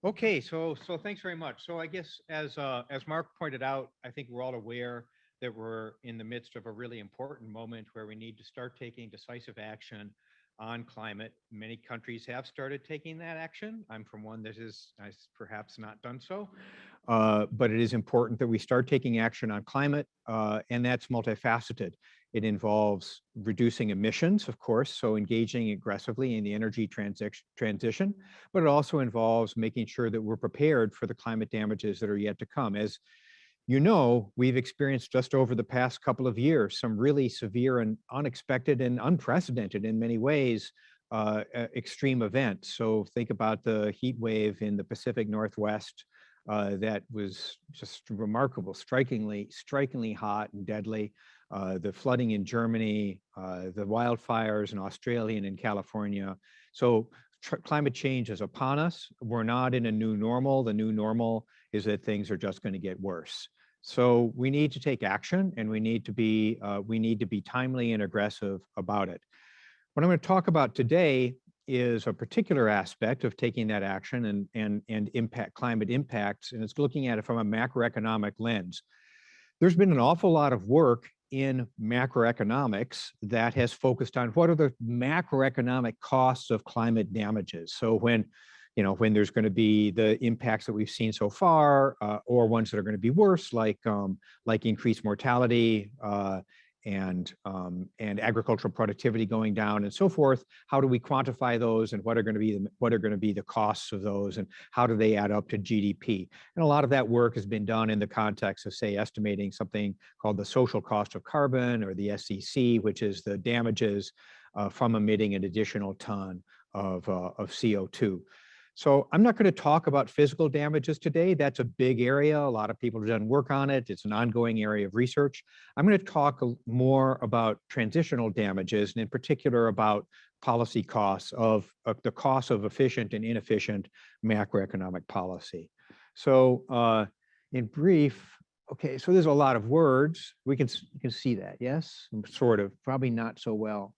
Okay, so thanks very much. So I guess as Mark pointed out, I think we're all aware that we're in the midst of a really important moment where we need to start taking decisive action on climate. Many countries have started taking that action. I'm from one that has perhaps not done so, but it is important that we start taking action on climate, and that's multifaceted. It involves reducing emissions, of course, so engaging aggressively in the energy transition, but it also involves making sure that we're prepared for the climate damages that are yet to come. As you know, we've experienced just over the past couple of years some really severe and unexpected and unprecedented in many ways extreme events. So think about the heat wave in the Pacific Northwest that was just remarkable, strikingly hot and deadly. The flooding in Germany, the wildfires in Australia and in California. So climate change is upon us. We're not in a new normal. The new normal is that things are just going to get worse. So we need to take action, and we need to be timely and aggressive about it. What I'm going to talk about today is a particular aspect of taking that action and climate impacts, and it's looking at it from a macroeconomic lens. There's been an awful lot of work in macroeconomics that has focused on what are the macroeconomic costs of climate damages. So when there's going to be the impacts that we've seen so far, or ones that are going to be worse, like increased mortality and agricultural productivity going down and so forth. How do we quantify those, and what are going to be the costs of those, and how do they add up to GDP? And a lot of that work has been done in the context of, say, estimating something called the social cost of carbon, or the SCC, which is the damages from emitting an additional ton of CO2. So I'm not going to talk about physical damages today. That's a big area. A lot of people have done work on it. It's an ongoing area of research. I'm going to talk more about transitional damages, and in particular about policy costs of the cost of efficient and inefficient macroeconomic policy. So in brief, okay, so there's a lot of words. You can see that, yes? Sort of, probably not so well.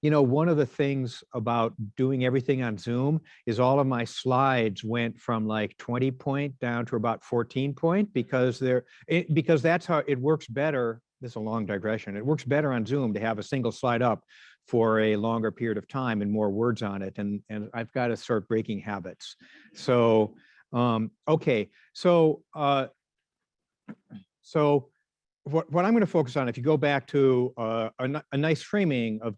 One of the things about doing everything on Zoom is all of my slides went from like 20 point down to about 14 point because that's how it works better. This is a long digression. It works better on Zoom to have a single slide up for a longer period of time and more words on it. And I've got to start breaking habits. So, okay. So what I'm going to focus on, if you go back to a nice framing of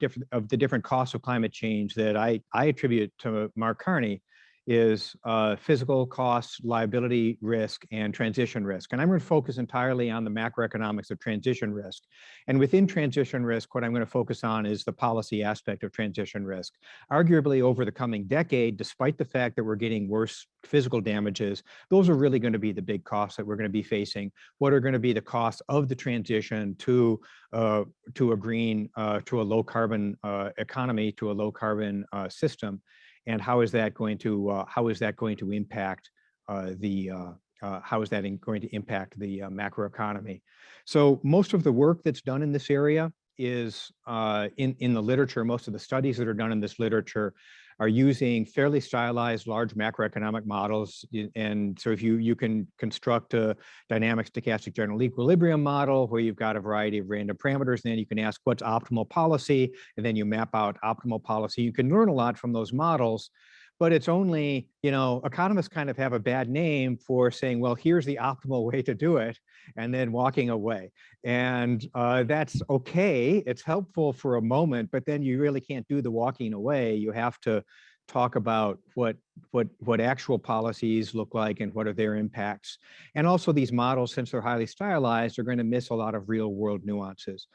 the different costs of climate change that I attribute to Mark Carney, is physical costs, liability risk, and transition risk. And I'm going to focus entirely on the macroeconomics of transition risk. And within transition risk, what I'm going to focus on is the policy aspect of transition risk. Arguably, over the coming decade, despite the fact that we're getting worse physical damages, those are really going to be the big costs that we're going to be facing. What are going to be the costs of the transition to a green, to a low carbon economy, to a low carbon system? And how is that going to impact the macroeconomy? So most of the work that's done in this area is in the literature. Most of the studies that are done in this literature are using fairly stylized large macroeconomic models. And so if you can construct a dynamic stochastic general equilibrium model where you've got a variety of random parameters, and then you can ask what's optimal policy, and then you map out optimal policy. You can learn a lot from those models, but it's only, economists kind of have a bad name for saying, well, here's the optimal way to do it, and then walking away. And that's okay. It's helpful for a moment, but then you really can't do the walking away. You have to talk about what actual policies look like and what are their impacts. And also these models, since they're highly stylized, are going to miss a lot of real world nuances.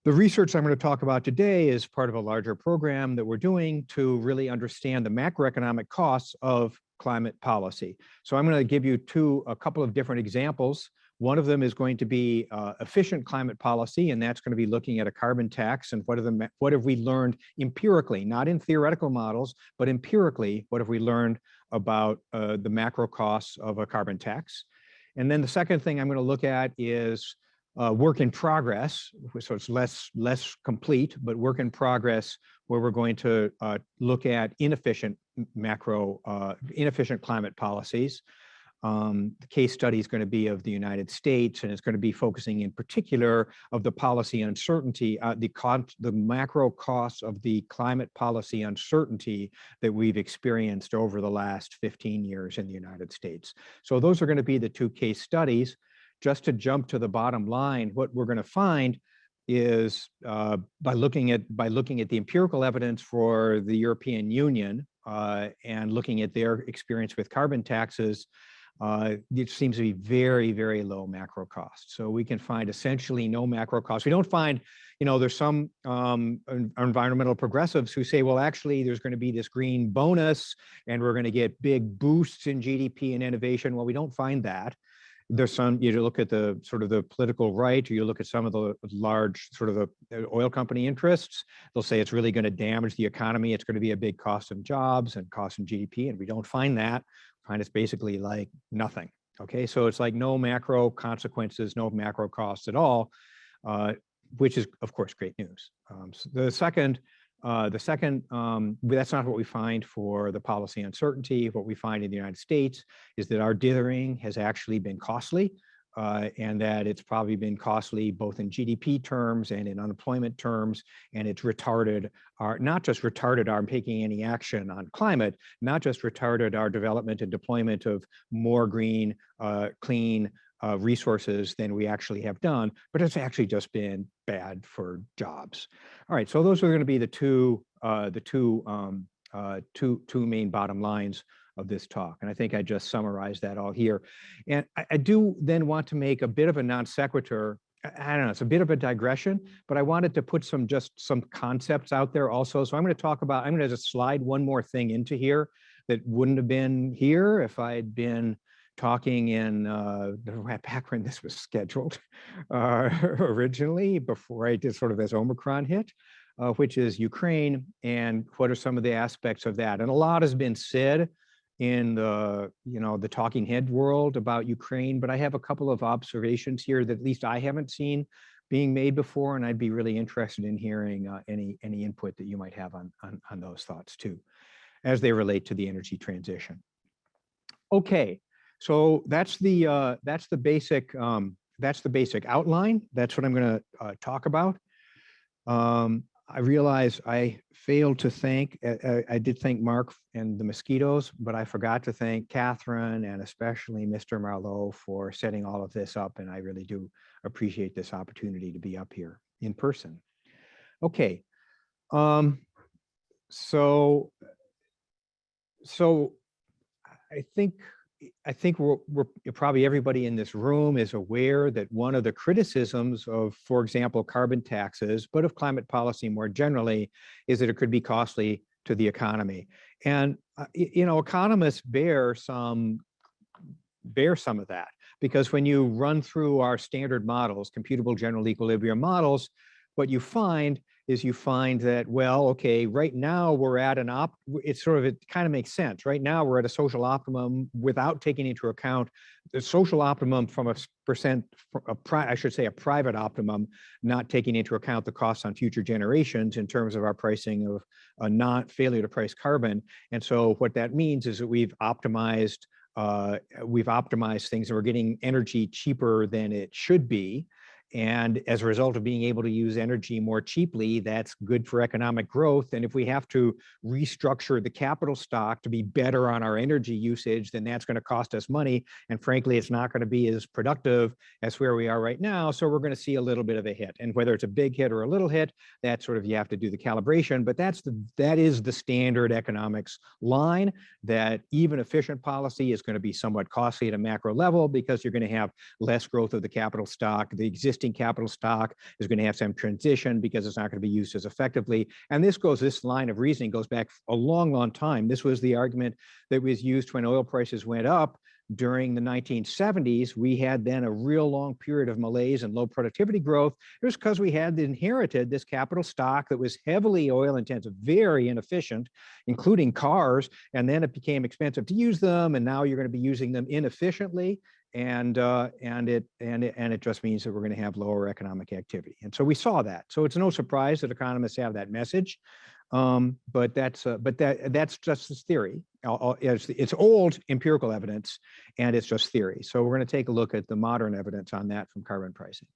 The research I'm going to talk about today is part of a larger program that we're doing to really understand the macroeconomic costs of climate policy. So I'm going to give you a couple of different examples. One of them is going to be efficient climate policy, and that's going to be looking at a carbon tax and what have we learned empirically, not in theoretical models, but empirically, what have we learned about the macro costs of a carbon tax. And then the second thing I'm going to look at is work in progress, so it's less complete, but work in progress, where we're going to look at inefficient inefficient climate policies. The case study is going to be of the United States, and it's going to be focusing in particular of the policy uncertainty, the macro costs of the climate policy uncertainty that we've experienced over the last 15 years in the United States. So those are going to be the two case studies. Just to jump to the bottom line, what we're going to find is by looking at the empirical evidence for the European Union and looking at their experience with carbon taxes, it seems to be very, very low macro costs. So we can find essentially no macro costs. We don't find, there's some environmental progressives who say, well, actually, there's going to be this green bonus and we're going to get big boosts in GDP and innovation. Well, we don't find that. There's some, you look at the sort of the political right, or you look at some of the large sort of the oil company interests, they'll say it's really going to damage the economy. It's going to be a big cost of jobs and cost in GDP. And we don't find that. We find it's basically like nothing. Okay, so it's like no macro consequences, no macro costs at all, which is, of course, great news. So that's not what we find for the policy uncertainty. What we find in the United States is that our dithering has actually been costly, and that it's probably been costly both in GDP terms and in unemployment terms, and it's not just retarded our taking any action on climate, not just retarded our development and deployment of more green, clean resources than we actually have done, but it's actually just been bad for jobs. All right, so those are going to be the two main bottom lines of this talk, and I think I just summarized that all here. And I do then want to make a bit of a non sequitur. I don't know, it's a bit of a digression, but I wanted to put some concepts out there also. So I'm going to just slide one more thing into here that wouldn't have been here if I'd been talking in back when this was scheduled originally, before I did sort of as Omicron hit, which is Ukraine, and what are some of the aspects of that. And a lot has been said in the talking head world about Ukraine, but I have a couple of observations here that at least I haven't seen being made before, and I'd be really interested in hearing any input that you might have on those thoughts too, as they relate to the energy transition. Okay. So that's the basic outline. That's what I'm going to talk about. I realize I failed to thank. I did thank Mark and the mosquitoes, but I forgot to thank Catherine and especially Mr. Marleau for setting all of this up. And I really do appreciate this opportunity to be up here in person. Okay. So I think we're probably everybody in this room is aware that one of the criticisms of, for example, carbon taxes, but of climate policy more generally, is that it could be costly to the economy. And economists bear some of that, because when you run through our standard models, computable general equilibrium models, what you find is that, well, okay, right now we're at it kind of makes sense. Right now we're at a social optimum without taking into account the social optimum from a private optimum, not taking into account the costs on future generations in terms of our pricing of not failure to price carbon. And so what that means is that we've optimized things and we're getting energy cheaper than it should be. And as a result of being able to use energy more cheaply, that's good for economic growth. And if we have to restructure the capital stock to be better on our energy usage, then that's going to cost us money. And frankly, it's not going to be as productive as where we are right now. So we're going to see a little bit of a hit. And whether it's a big hit or a little hit, that's sort of, you have to do the calibration. But that is the standard economics line, that even efficient policy is going to be somewhat costly at a macro level, because you're going to have less growth of the capital stock. The existing capital stock is going to have some transition because it's not going to be used as effectively. And this line of reasoning goes back a long, long time. This was the argument that was used when oil prices went up during the 1970s. We had then a real long period of malaise and low productivity growth. It was because we had inherited this capital stock that was heavily oil intensive, very inefficient, including cars. And then it became expensive to use them. And now you're going to be using them inefficiently. And it just means that we're going to have lower economic activity. And so we saw that. So it's no surprise that economists have that message. But that's just this theory. It's old empirical evidence, and it's just theory. So we're going to take a look at the modern evidence on that from carbon pricing.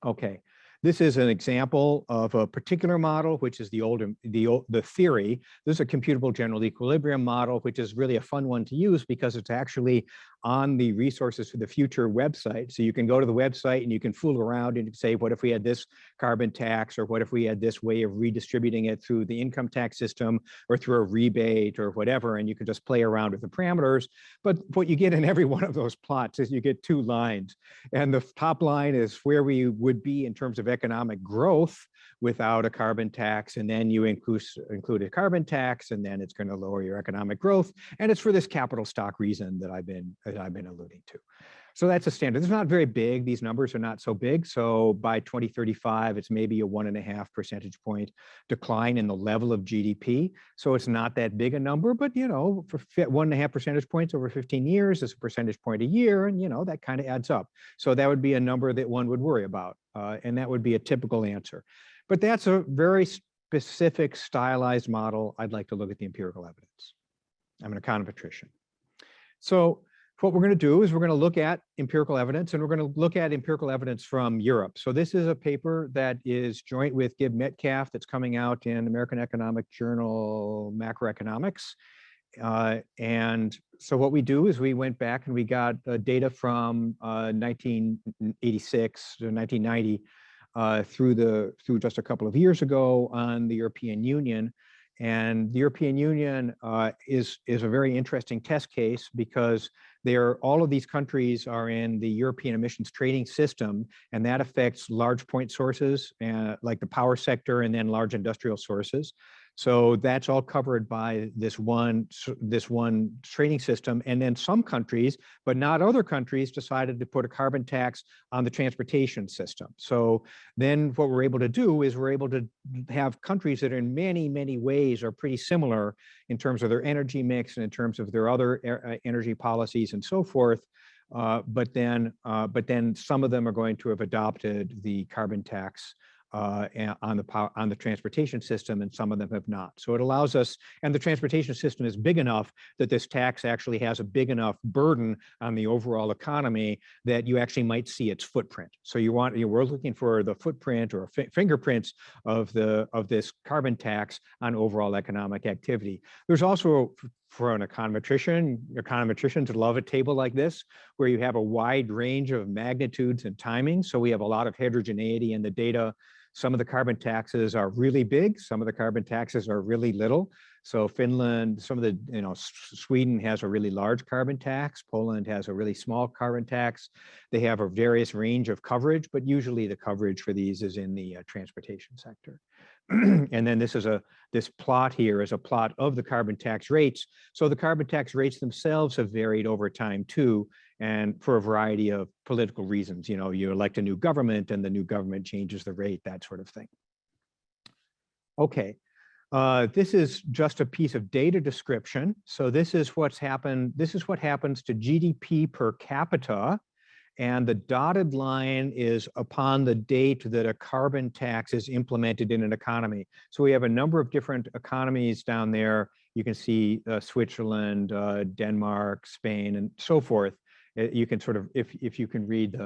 Okay, this is an example of a particular model, which is the theory. This is a computable general equilibrium model, which is really a fun one to use because it's actually on the Resources for the Future website. So you can go to the website and you can fool around and say, what if we had this carbon tax, or what if we had this way of redistributing it through the income tax system or through a rebate or whatever, and you can just play around with the parameters. But what you get in every one of those plots is you get two lines. And the top line is where we would be in terms of economic growth without a carbon tax, and then you include a carbon tax, and then it's going to lower your economic growth. And it's for this capital stock reason that I've been alluding to. So that's a standard. It's not very big. These numbers are not so big. So by 2035, it's maybe a 1.5 percentage point decline in the level of GDP. So it's not that big a number, but you know, for 1.5 percentage points over 15 years is a percentage point a year, and you know, that kind of adds up. So that would be a number that one would worry about, and that would be a typical answer. But that's a very specific stylized model. I'd like to look at the empirical evidence. I'm an econometrician. So what we're going to do is we're going to look at empirical evidence, and we're going to look at empirical evidence from Europe. So this is a paper that is joint with Gib Metcalf that's coming out in American Economic Journal Macroeconomics. And so what we do is we went back and we got data from 1986 to 1990 through just a couple of years ago on the European Union. And the European Union is a very interesting test case because all of these countries are in the European emissions trading system, and that affects large point sources like the power sector, and then large industrial sources. So that's all covered by this one trading system. And then some countries, but not other countries, decided to put a carbon tax on the transportation system. So then what we're able to do is we're able to have countries that in many, many ways are pretty similar in terms of their energy mix and in terms of their other energy policies and so forth. But then some of them are going to have adopted the carbon tax on the transportation system, and some of them have not. So it allows us, and the transportation system is big enough that this tax actually has a big enough burden on the overall economy that you actually might see its footprint. So we're looking for the footprint or fingerprints of this carbon tax on overall economic activity. There's also, for an econometrician, econometricians love a table like this, where you have a wide range of magnitudes and timings. So we have a lot of heterogeneity in the data. Some of the carbon taxes are really big. Some of the carbon taxes are really little. So Finland, Sweden has a really large carbon tax. Poland has a really small carbon tax. They have a various range of coverage, but usually the coverage for these is in the transportation sector. And then this plot here is a plot of the carbon tax rates. So the carbon tax rates themselves have varied over time too, and for a variety of political reasons. You know, you elect a new government and the new government changes the rate, that sort of thing. Okay, this is just a piece of data description. So this is what's happened. This is what happens to GDP per capita. And the dotted line is upon the date that a carbon tax is implemented in an economy. So we have a number of different economies down there. You can see Switzerland, Denmark, Spain, and so forth. You can sort of, if you can read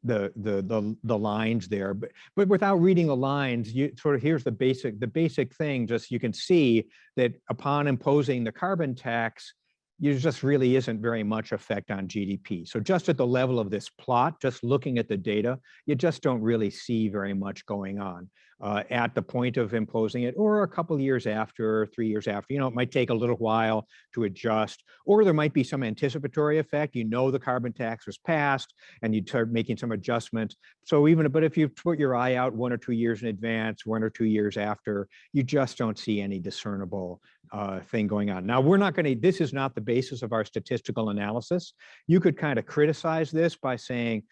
the lines there, but without reading the lines, you sort of, here's the basic thing. Just you can see that upon imposing the carbon tax, there just really isn't very much effect on GDP. So just at the level of this plot, just looking at the data, you just don't really see very much going on at the point of imposing it, or a couple of years after, 3 years after. You know, it might take a little while to adjust, or there might be some anticipatory effect. You know, the carbon tax was passed and you start making some adjustments. So but if you put your eye out 1 or 2 years in advance, 1 or 2 years after, you just don't see any discernible thing going on. Now, this is not the basis of our statistical analysis. You could kind of criticize this by saying,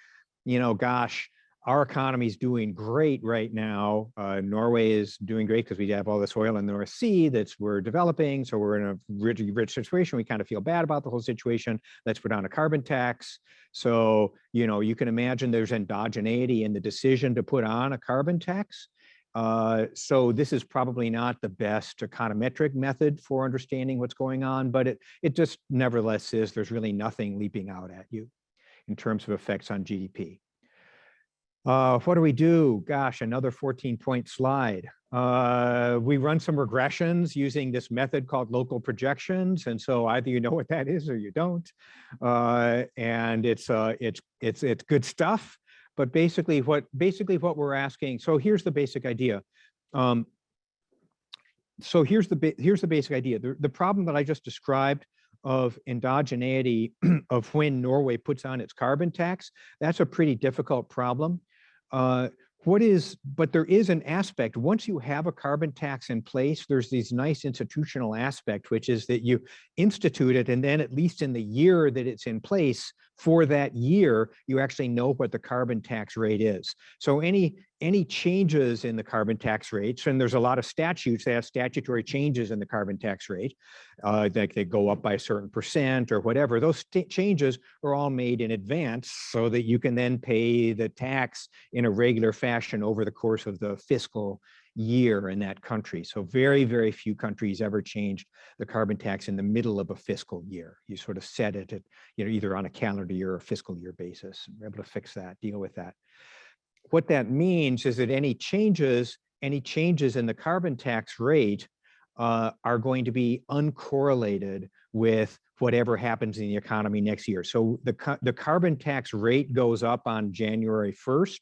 you know, gosh, our economy is doing great right now. Norway is doing great because we have all this oil in the North Sea we're developing. So we're in a rich situation. We kind of feel bad about the whole situation. Let's put on a carbon tax. So, you know, you can imagine there's endogeneity in the decision to put on a carbon tax. So this is probably not the best econometric method for understanding what's going on, but it just nevertheless is there's really nothing leaping out at you in terms of effects on GDP. What do we do? Gosh, another 14-point slide. We run some regressions using this method called local projections. And so either you know what that is or you don't. And it's good stuff. But basically what we're asking, so here's the basic idea. So here's the basic idea. The problem that I just described of endogeneity of when Norway puts on its carbon tax, that's a pretty difficult problem. But there is an aspect, once you have a carbon tax in place, there's these nice institutional aspect, which is that you institute it, and then at least in the year that it's in place, for that year, you actually know what the carbon tax rate is. So any changes in the carbon tax rates, and there's a lot of statutes that have statutory changes in the carbon tax rate, that they go up by a certain percent or whatever, those changes are all made in advance so that you can then pay the tax in a regular fashion over the course of the fiscal year in that country. So very, very few countries ever changed the carbon tax in the middle of a fiscal year. You sort of set it at, either on a calendar year or fiscal year basis. We're able to fix that, deal with that. What that means is that any changes in the carbon tax rate are going to be uncorrelated with whatever happens in the economy next year. So the carbon tax rate goes up on January 1st,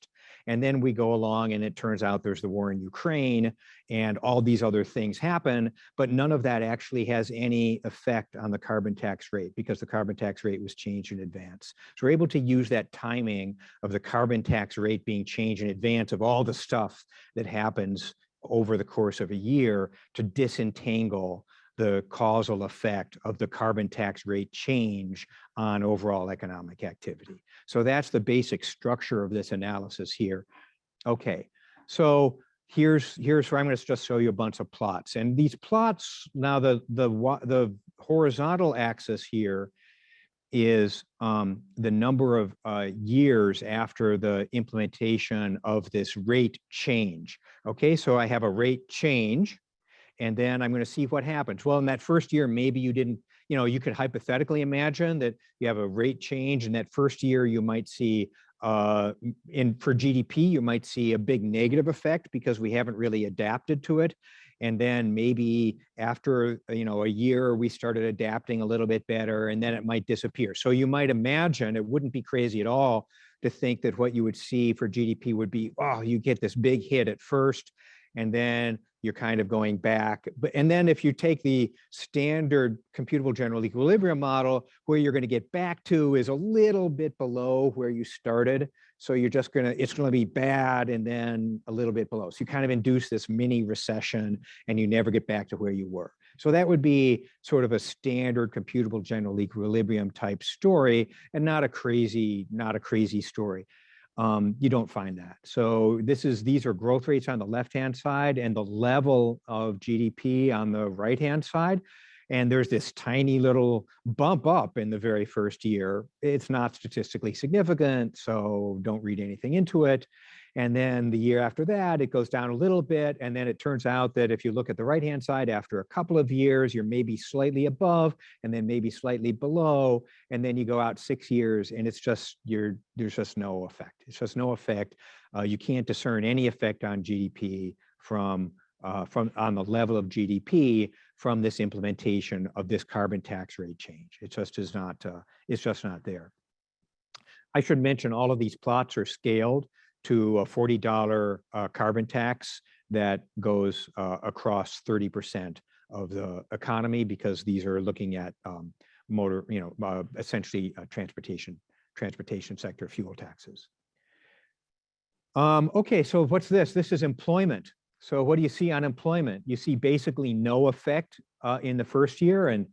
and then we go along and it turns out there's the war in Ukraine and all these other things happen, but none of that actually has any effect on the carbon tax rate because the carbon tax rate was changed in advance. So we're able to use that timing of the carbon tax rate being changed in advance of all the stuff that happens over the course of a year to disentangle the causal effect of the carbon tax rate change on overall economic activity. So that's the basic structure of this analysis here. Okay, so here's where I'm going to just show you a bunch of plots. And these plots, now the horizontal axis here is the number of years after the implementation of this rate change. Okay, so I have a rate change, and then I'm going to see what happens. Well, in that first year, maybe you didn't, you could hypothetically imagine that you have a rate change, and that first year you might see, for GDP, you might see a big negative effect because we haven't really adapted to it. And then maybe after, a year, we started adapting a little bit better, and then it might disappear. So you might imagine, it wouldn't be crazy at all to think that what you would see for GDP would be, oh, you get this big hit at first, and then you're kind of going back. And then if you take the standard computable general equilibrium model, where you're going to get back to is a little bit below where you started. So you're just it's going to be bad and then a little bit below. So you kind of induce this mini recession and you never get back to where you were. So that would be sort of a standard computable general equilibrium type story, and not a crazy story. You don't find that. So these are growth rates on the left-hand side and the level of GDP on the right-hand side. And there's this tiny little bump up in the very first year. It's not statistically significant, so don't read anything into it. And then the year after that, it goes down a little bit. And then it turns out that if you look at the right-hand side, after a couple of years, you're maybe slightly above and then maybe slightly below. And then you go out 6 years and it's just, there's just no effect. It's just no effect. You can't discern any effect on GDP from on the level of GDP from this implementation of this carbon tax rate change. It just is not, it's just not there. I should mention all of these plots are scaled to a $40 carbon tax that goes across 30% of the economy, because these are looking at motor, essentially transportation sector fuel taxes. Okay, so what's this? This is employment. So what do you see on employment? You see basically no effect in the first year, and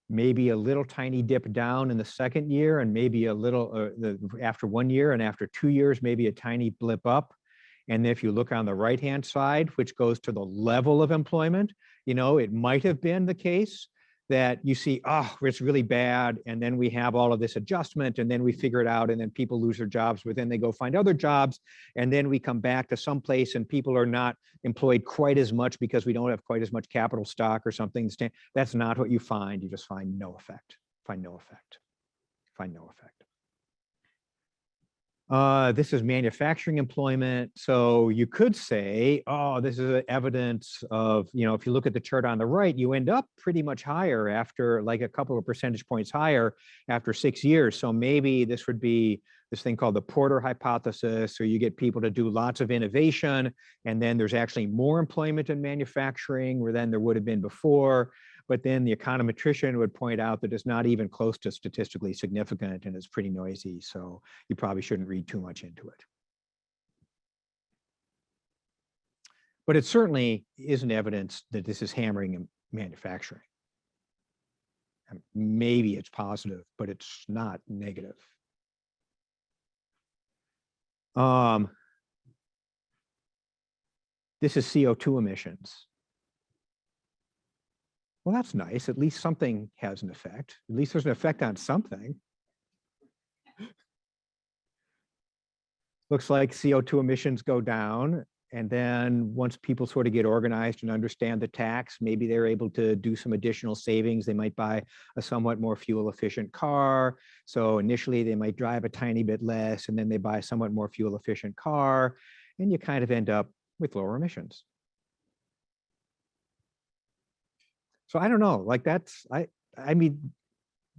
maybe a little tiny dip down in the second year, and maybe a little after 1 year, and after 2 years, maybe a tiny blip up. And if you look on the right-hand side, which goes to the level of employment, it might have been the case that you see, oh, it's really bad. And then we have all of this adjustment and then we figure it out and then people lose their jobs, but then they go find other jobs. And then we come back to some place and people are not employed quite as much because we don't have quite as much capital stock or something. That's not what you find. You just find no effect, find no effect, find no effect. This is manufacturing employment. So you could say, oh, this is evidence of, if you look at the chart on the right, you end up pretty much higher after like a couple of percentage points higher after 6 years. So maybe this would be this thing called the Porter hypothesis, or you get people to do lots of innovation, and then there's actually more employment in manufacturing than there would have been before. But then the econometrician would point out that it's not even close to statistically significant and it's pretty noisy. So you probably shouldn't read too much into it. But it certainly isn't evidence that this is hammering in manufacturing. And maybe it's positive, but it's not negative. This is CO2 emissions. Well, that's nice. At least something has an effect. At least there's an effect on something. Looks like CO2 emissions go down. And then once people sort of get organized and understand the tax, maybe they're able to do some additional savings. They might buy a somewhat more fuel efficient car. So initially they might drive a tiny bit less and then they buy a somewhat more fuel efficient car. And you kind of end up with lower emissions. So I don't know, like I mean,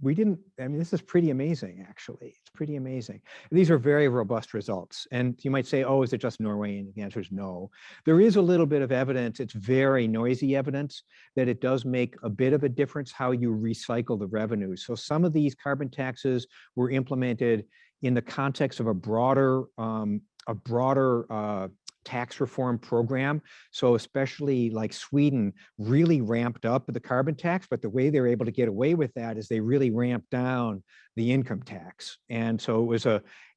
this is pretty amazing, actually. It's pretty amazing. These are very robust results. And you might say, oh, is it just Norway? And the answer is no. There is a little bit of evidence, it's very noisy evidence, that it does make a bit of a difference how you recycle the revenue. So some of these carbon taxes were implemented in the context of a broader tax reform program. So especially like Sweden really ramped up the carbon tax, but the way they're able to get away with that is they really ramped down the income tax. And so it was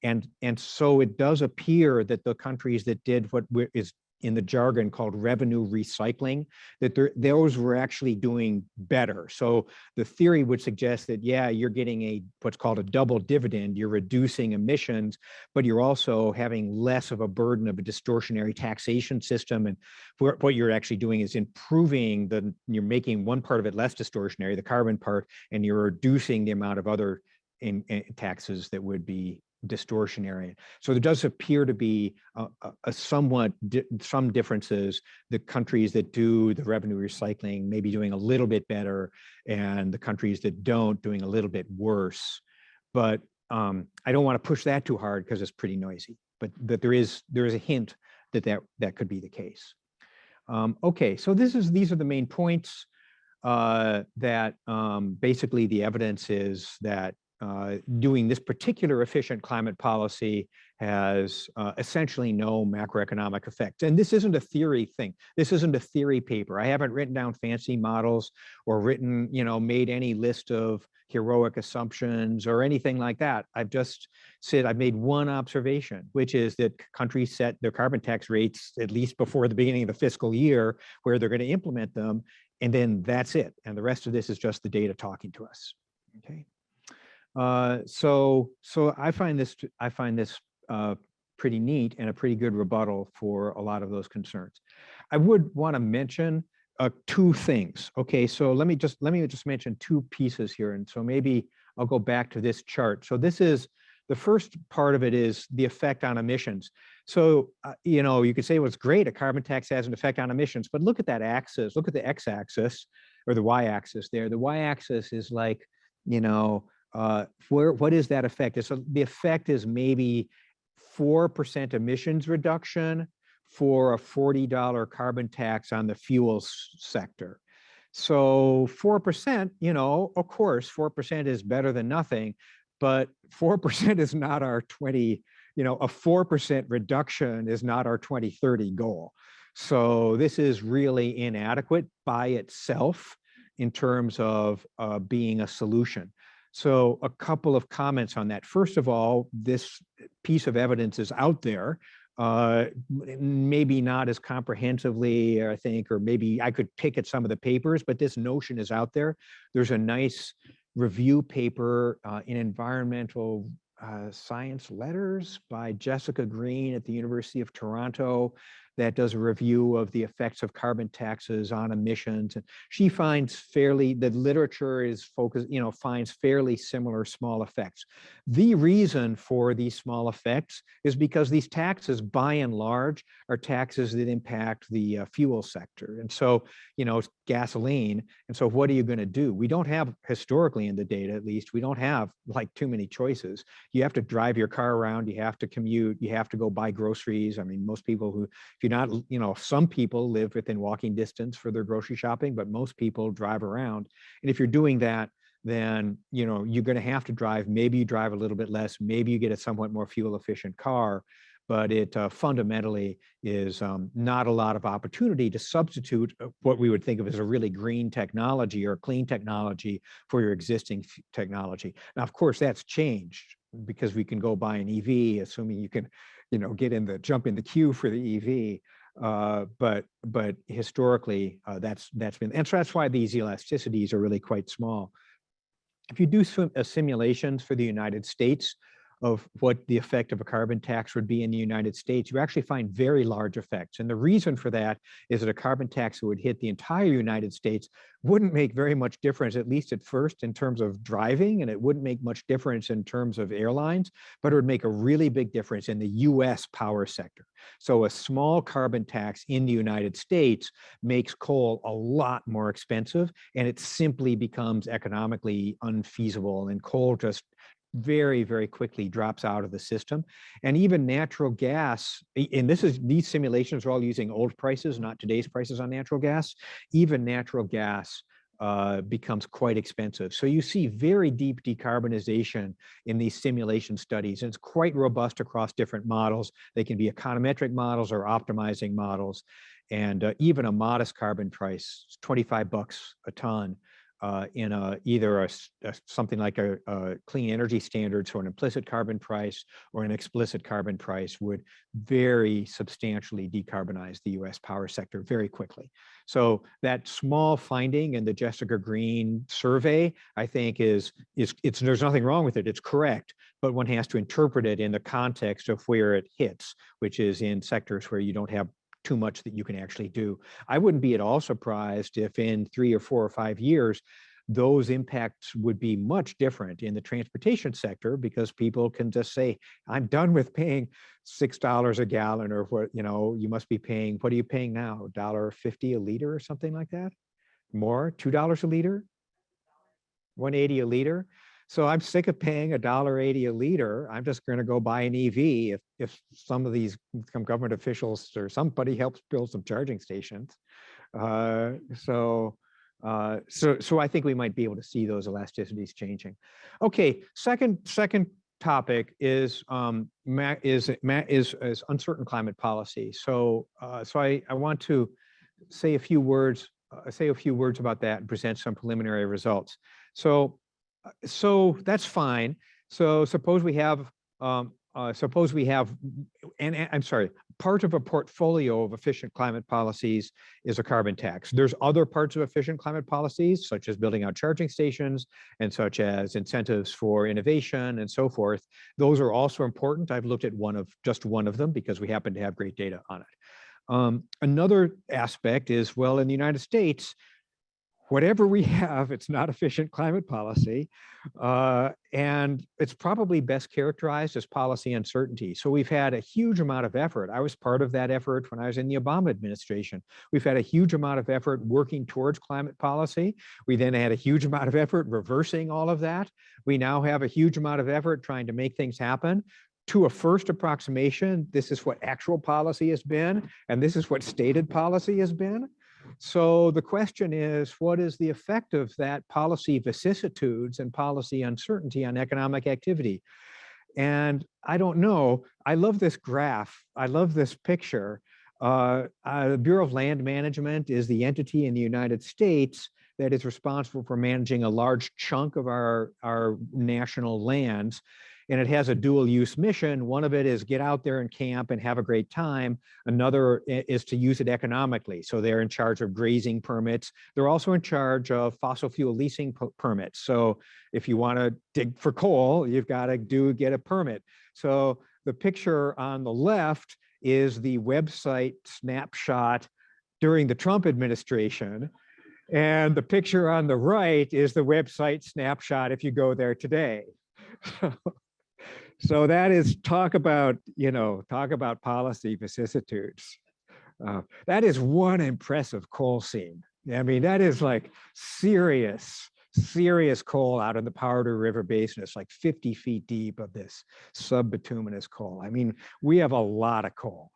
and so it does appear that the countries that did what is in the jargon called revenue recycling, that those were actually doing better. So the theory would suggest that, yeah, you're getting what's called a double dividend. You're reducing emissions, but you're also having less of a burden of a distortionary taxation system. And what you're actually doing is improving you're making one part of it less distortionary, the carbon part, and you're reducing the amount of other taxes that would be distortionary. So there does appear to be some differences. The countries that do the revenue recycling may be doing a little bit better, and the countries that don't doing a little bit worse. But I don't want to push that too hard because it's pretty noisy. But there is a hint that could be the case. Okay, so these are the main points. That basically the evidence is that doing this particular efficient climate policy has essentially no macroeconomic effects. And this isn't a theory thing. This isn't a theory paper. I haven't written down fancy models or made any list of heroic assumptions or anything like that. I've just said I've made one observation, which is that countries set their carbon tax rates at least before the beginning of the fiscal year where they're going to implement them. And then that's it. And the rest of this is just the data talking to us. Okay. So I find this pretty neat and a pretty good rebuttal for a lot of those concerns. I would want to mention two things. Okay, so let me just mention two pieces here, and so maybe I'll go back to this chart. So this is the first part of it is the effect on emissions. So you could say, well, it's great, a carbon tax has an effect on emissions, but look at that axis. Look at the x-axis or the y-axis there. The y-axis is like what is that effect? The effect is maybe 4% emissions reduction for a $40 carbon tax on the fuel sector. So 4%, of course, 4% is better than nothing, but 4% is not our a 4% reduction is not our 2030 goal. So this is really inadequate by itself in terms of being a solution. So a couple of comments on that. First of all, this piece of evidence is out there. maybe not as comprehensively, I think, or maybe I could pick at some of the papers, but this notion is out there. There's a nice review paper in environmental science letters by Jessica Green at the University of Toronto that does a review of the effects of carbon taxes on emissions. And she finds the literature is focused, finds fairly similar small effects. The reason for these small effects is because these taxes, by and large, are taxes that impact the fuel sector. And so, gasoline. And so what are you going to do? We don't have, historically in the data, at least, we don't have like too many choices. You have to drive your car around, you have to commute, you have to go buy groceries. I mean, most people who, if you're not, some people live within walking distance for their grocery shopping, but most people drive around. And if you're doing that, then, you're going to have to drive. Maybe you drive a little bit less, maybe you get a somewhat more fuel efficient car, but it fundamentally is not a lot of opportunity to substitute what we would think of as a really green technology or clean technology for your existing technology. Now, of course, that's changed because we can go buy an EV, assuming you can, jump in the queue for the EV. But historically, that's been, and so that's why these elasticities are really quite small. If you do simulations for the United States of what the effect of a carbon tax would be in the United States, you actually find very large effects. And the reason for that is that a carbon tax that would hit the entire United States wouldn't make very much difference, at least at first, in terms of driving, and it wouldn't make much difference in terms of airlines, but it would make a really big difference in the US power sector. So a small carbon tax in the United States makes coal a lot more expensive, and it simply becomes economically unfeasible, and coal just very, very quickly drops out of the system. And even natural gas, and these simulations are all using old prices, not today's prices on natural gas. Even natural gas becomes quite expensive. So you see very deep decarbonization in these simulation studies, and it's quite robust across different models. They can be econometric models or optimizing models. And even a modest carbon price, $25 a ton, in either something like a clean energy standards, or an implicit carbon price or an explicit carbon price, would very substantially decarbonize the US power sector very quickly. So that small finding in the Jessica Green survey, I think there's nothing wrong with it, it's correct, but one has to interpret it in the context of where it hits, which is in sectors where you don't have too much that you can actually do. I wouldn't be at all surprised if in 3 or 4 or 5 years, those impacts would be much different in the transportation sector, because people can just say, I'm done with paying $6 a gallon, or what, you must be paying, what are you paying now? $1.50 a liter or something like that? More, $2 a liter? $1.80 a liter? So I'm sick of paying $1.80 a liter. I'm just going to go buy an EV if some of these government officials or somebody helps build some charging stations. So I think we might be able to see those elasticities changing. Okay, second topic is uncertain climate policy. So I want to say a few words about that and present some preliminary results. So that's fine. So suppose we have, part of a portfolio of efficient climate policies is a carbon tax. There's other parts of efficient climate policies, such as building out charging stations and such as incentives for innovation and so forth. Those are also important. I've looked at just one of them because we happen to have great data on it. Another aspect is, well, in the United States, whatever we have, it's not efficient climate policy, and it's probably best characterized as policy uncertainty. So we've had a huge amount of effort. I was part of that effort when I was in the Obama administration. We've had a huge amount of effort working towards climate policy. We then had a huge amount of effort reversing all of that. We now have a huge amount of effort trying to make things happen. To a first approximation, this is what actual policy has been, and this is what stated policy has been. So the question is, what is the effect of that policy vicissitudes and policy uncertainty on economic activity? And I don't know. I love this graph. I love this picture. The Bureau of Land Management is the entity in the United States that is responsible for managing a large chunk of our national lands. and it has a dual use mission. One of it is get out there and camp and have a great time. Another is to use it economically. So they're in charge of grazing permits. They're also in charge of fossil fuel leasing permits. So if you want to dig for coal, you've got to get a permit. So the picture on the left is the website snapshot during the Trump administration. And the picture on the right is the website snapshot if you go there today. So that is talk about policy vicissitudes. That is one impressive coal seam. I mean, that is like serious coal out in the Powder River Basin. It's like 50 feet deep of this subbituminous coal. I mean, we have a lot of coal,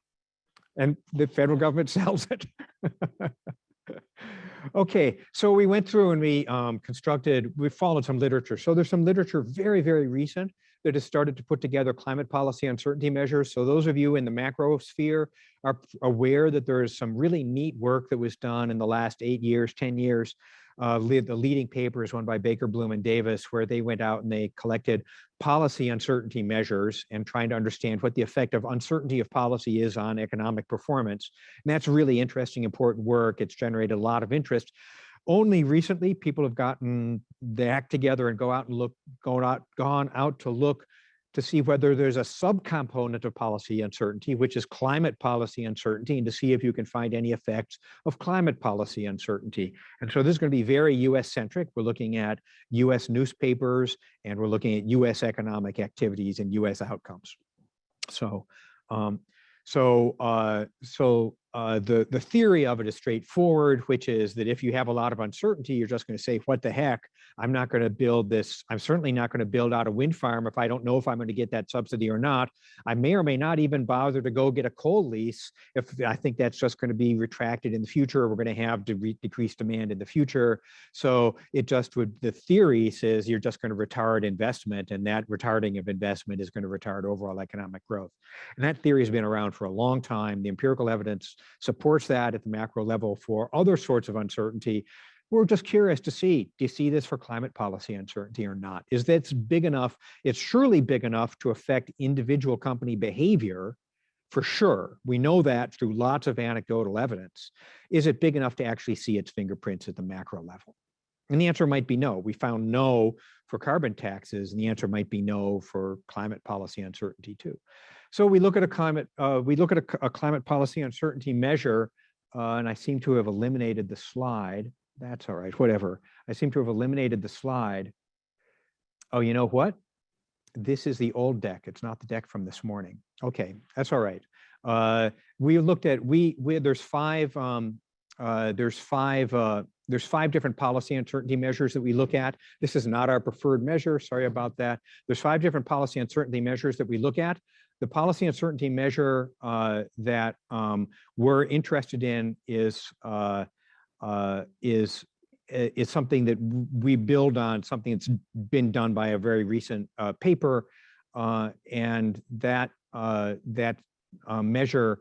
and the federal government sells it. Okay, so we went through and we followed some literature. So there's some literature very, very recent that has started to put together climate policy uncertainty measures. So those of you in the macro sphere are aware that there is some really neat work that was done in the last 8 years, 10 years. The leading paper is one by Baker, Bloom, and Davis, where they went out and they collected policy uncertainty measures and trying to understand what the effect of uncertainty of policy is on economic performance. And that's really interesting, important work. It's generated a lot of interest. Only recently, people have gotten the act together and gone out to look to see whether there's a subcomponent of policy uncertainty, which is climate policy uncertainty, and to see if you can find any effects of climate policy uncertainty. And so this is going to be very US-centric. We're looking at US newspapers, and we're looking at US economic activities and US outcomes. So, the theory of it is straightforward, which is that if you have a lot of uncertainty, you're just going to say, what the heck? I'm not going to build this. I'm certainly not going to build out a wind farm if I don't know if I'm going to get that subsidy or not. I may or may not even bother to go get a coal lease if I think that's just going to be retracted in the future. We're going to have decreased demand in the future. So the theory says you're just going to retard investment, and that retarding of investment is going to retard overall economic growth. And that theory has been around for a long time. The empirical evidence supports that at the macro level for other sorts of uncertainty. We're just curious to see, do you see this for climate policy uncertainty or not? Is that big enough? It's surely big enough to affect individual company behavior, for sure. We know that through lots of anecdotal evidence. Is it big enough to actually see its fingerprints at the macro level? And the answer might be no. We found no for carbon taxes, and the answer might be no for climate policy uncertainty too. So we look at a climate policy uncertainty measure, and I seem to have eliminated the slide. That's all right, whatever. I seem to have eliminated the slide. Oh, you know what? This is the old deck. It's not the deck from this morning. Okay, that's all right. We looked at there's five different policy uncertainty measures that we look at. This is not our preferred measure. Sorry about that. There's 5 different policy uncertainty measures that we look at. The policy uncertainty measure that we're interested in is something that we build on, something that's been done by a very recent paper, and that measure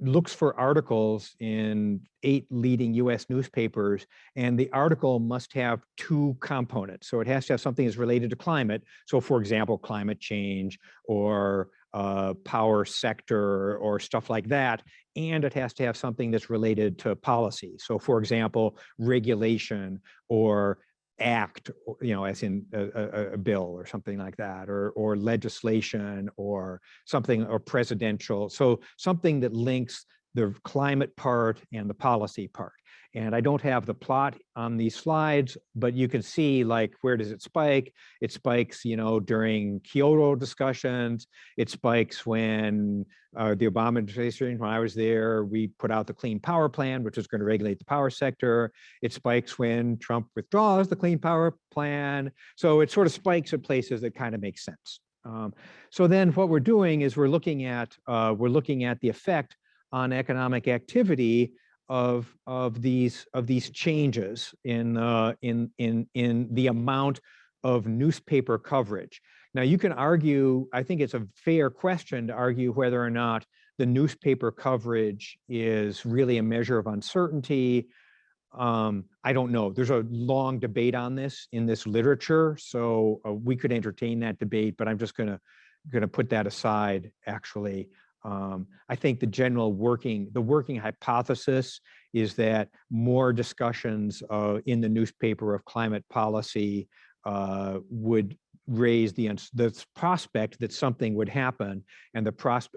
looks for articles in 8 leading US newspapers, and the article must have 2 components. So it has to have something that's related to climate. So for example, climate change or power sector or stuff like that. And it has to have something that's related to policy. So for example, regulation or act, as in a bill or something like that, or legislation or something, or presidential. So something that links the climate part and the policy part. And I don't have the plot on these slides, but you can see, like, where does it spike? It spikes, during Kyoto discussions. It spikes when the Obama administration, when I was there, we put out the Clean Power Plan, which is going to regulate the power sector. It spikes when Trump withdraws the Clean Power Plan. So it sort of spikes at places that kind of make sense. So then what we're doing is we're looking at the effect on economic activity of these changes in the amount of newspaper coverage. Now you can argue, I think it's a fair question to argue whether or not the newspaper coverage is really a measure of uncertainty. I don't know. There's a long debate on this in this literature, so we could entertain that debate, but I'm just gonna put that aside, actually. I think the general working hypothesis is that more discussions in the newspaper of climate policy would raise the prospect that something would happen and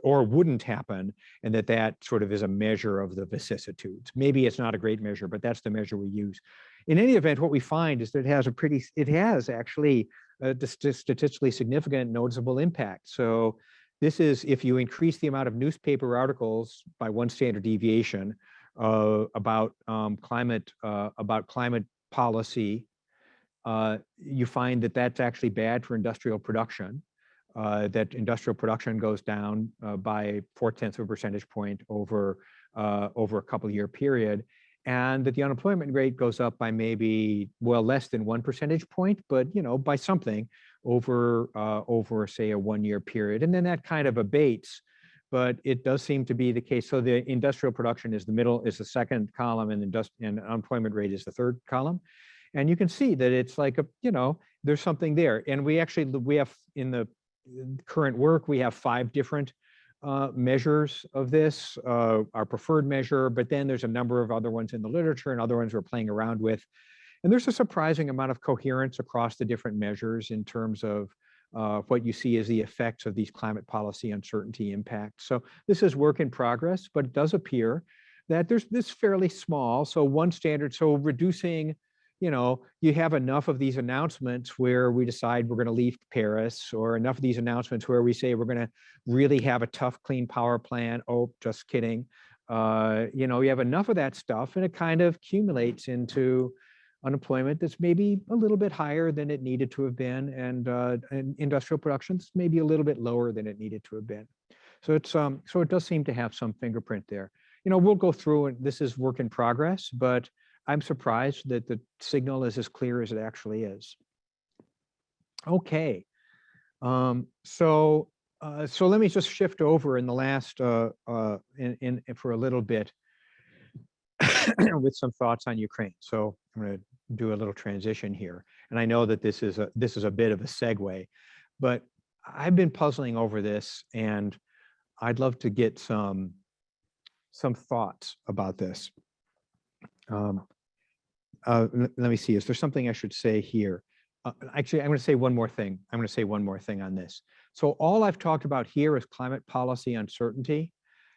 or wouldn't happen, and that sort of is a measure of the vicissitudes. Maybe it's not a great measure, but that's the measure we use. In any event, what we find is that it has actually a statistically significant noticeable impact. So this is if you increase the amount of newspaper articles by 1 standard deviation about climate policy, you find that that's actually bad for industrial production, that industrial production goes down by 0.4 percentage point over a couple year period, and that the unemployment rate goes up by maybe, well, less than 1 percentage point, but by something over say a 1 year period. And then that kind of abates, but it does seem to be the case. So the industrial production is the second column, and unemployment rate is the third column. And you can see that it's like there's something there. And we have in the current work, we have 5 different measures of this, our preferred measure, but then there's a number of other ones in the literature and other ones we're playing around with. And there's a surprising amount of coherence across the different measures in terms of what you see as the effects of these climate policy uncertainty impacts. So this is work in progress, but it does appear that there's this fairly small, so 1 standard, so reducing, you have enough of these announcements where we decide we're going to leave Paris, or enough of these announcements where we say we're going to really have a tough clean power plan. Oh, just kidding. You have enough of that stuff, and it kind of accumulates into unemployment that's maybe a little bit higher than it needed to have been, and industrial production's maybe a little bit lower than it needed to have been. So it does seem to have some fingerprint there. We'll go through, and this is work in progress, but I'm surprised that the signal is as clear as it actually is. Okay, so let me just shift over in the last for a little bit with some thoughts on Ukraine. So I'm going to do a little transition here, and I know that this is a bit of a segue, but I've been puzzling over this, and I'd love to get some thoughts about this. Let me see. Is there something I should say here? Actually, I'm going to say one more thing. On this. So all I've talked about here is climate policy uncertainty.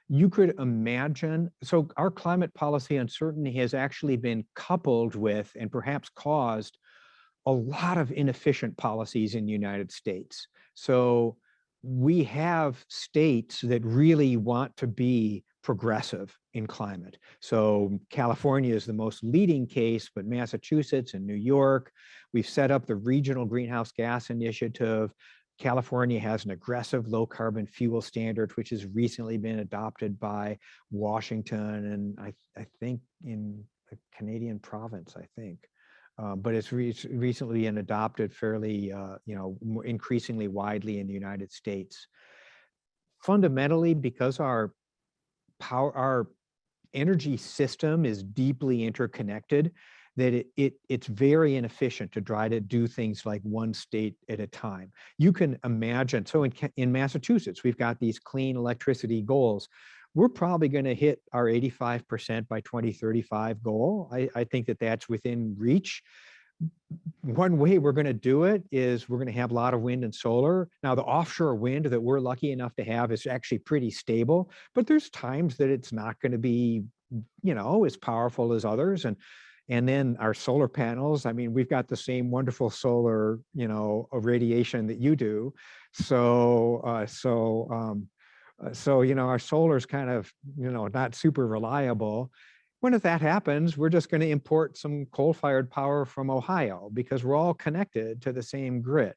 You could imagine, so our climate policy uncertainty has actually been coupled with and perhaps caused a lot of inefficient policies in the United States. So we have states that really want to be progressive in climate. So California is the most leading case, but Massachusetts and New York, we've set up the Regional Greenhouse Gas Initiative. California has an aggressive low carbon fuel standard, which has recently been adopted by Washington and I think in a Canadian province, I think. But it's recently been adopted fairly, increasingly widely in the United States. Fundamentally, because our energy system is deeply interconnected, that it's very inefficient to try to do things like one state at a time. You can imagine, so in Massachusetts, we've got these clean electricity goals. We're probably going to hit our 85% by 2035 goal. I think that that's within reach. One way we're going to do it is we're going to have a lot of wind and solar. Now, the offshore wind that we're lucky enough to have is actually pretty stable, but there's times that it's not going to be, as powerful as others. And then our solar panels, I mean, we've got the same wonderful solar, irradiation that you do. So our solar is kind of, not super reliable. When if that happens, we're just going to import some coal-fired power from Ohio because we're all connected to the same grid.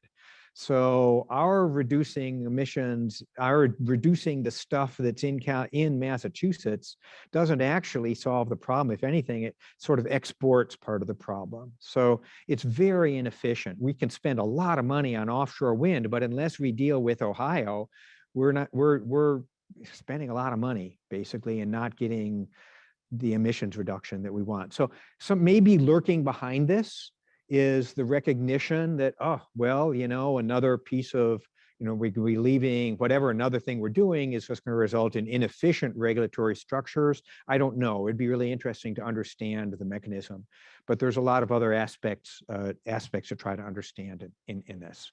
So our reducing emissions, our reducing the stuff that's in Massachusetts doesn't actually solve the problem. If anything, it sort of exports part of the problem. So it's very inefficient. We can spend a lot of money on offshore wind, but unless we deal with Ohio, we're spending a lot of money basically and not getting emissions reduction that we want. So maybe lurking behind this is the recognition that, oh, well, another piece of, we could be leaving whatever another thing we're doing is just going to result in inefficient regulatory structures. I don't know. It'd be really interesting to understand the mechanism, but there's a lot of other aspects to try to understand in this.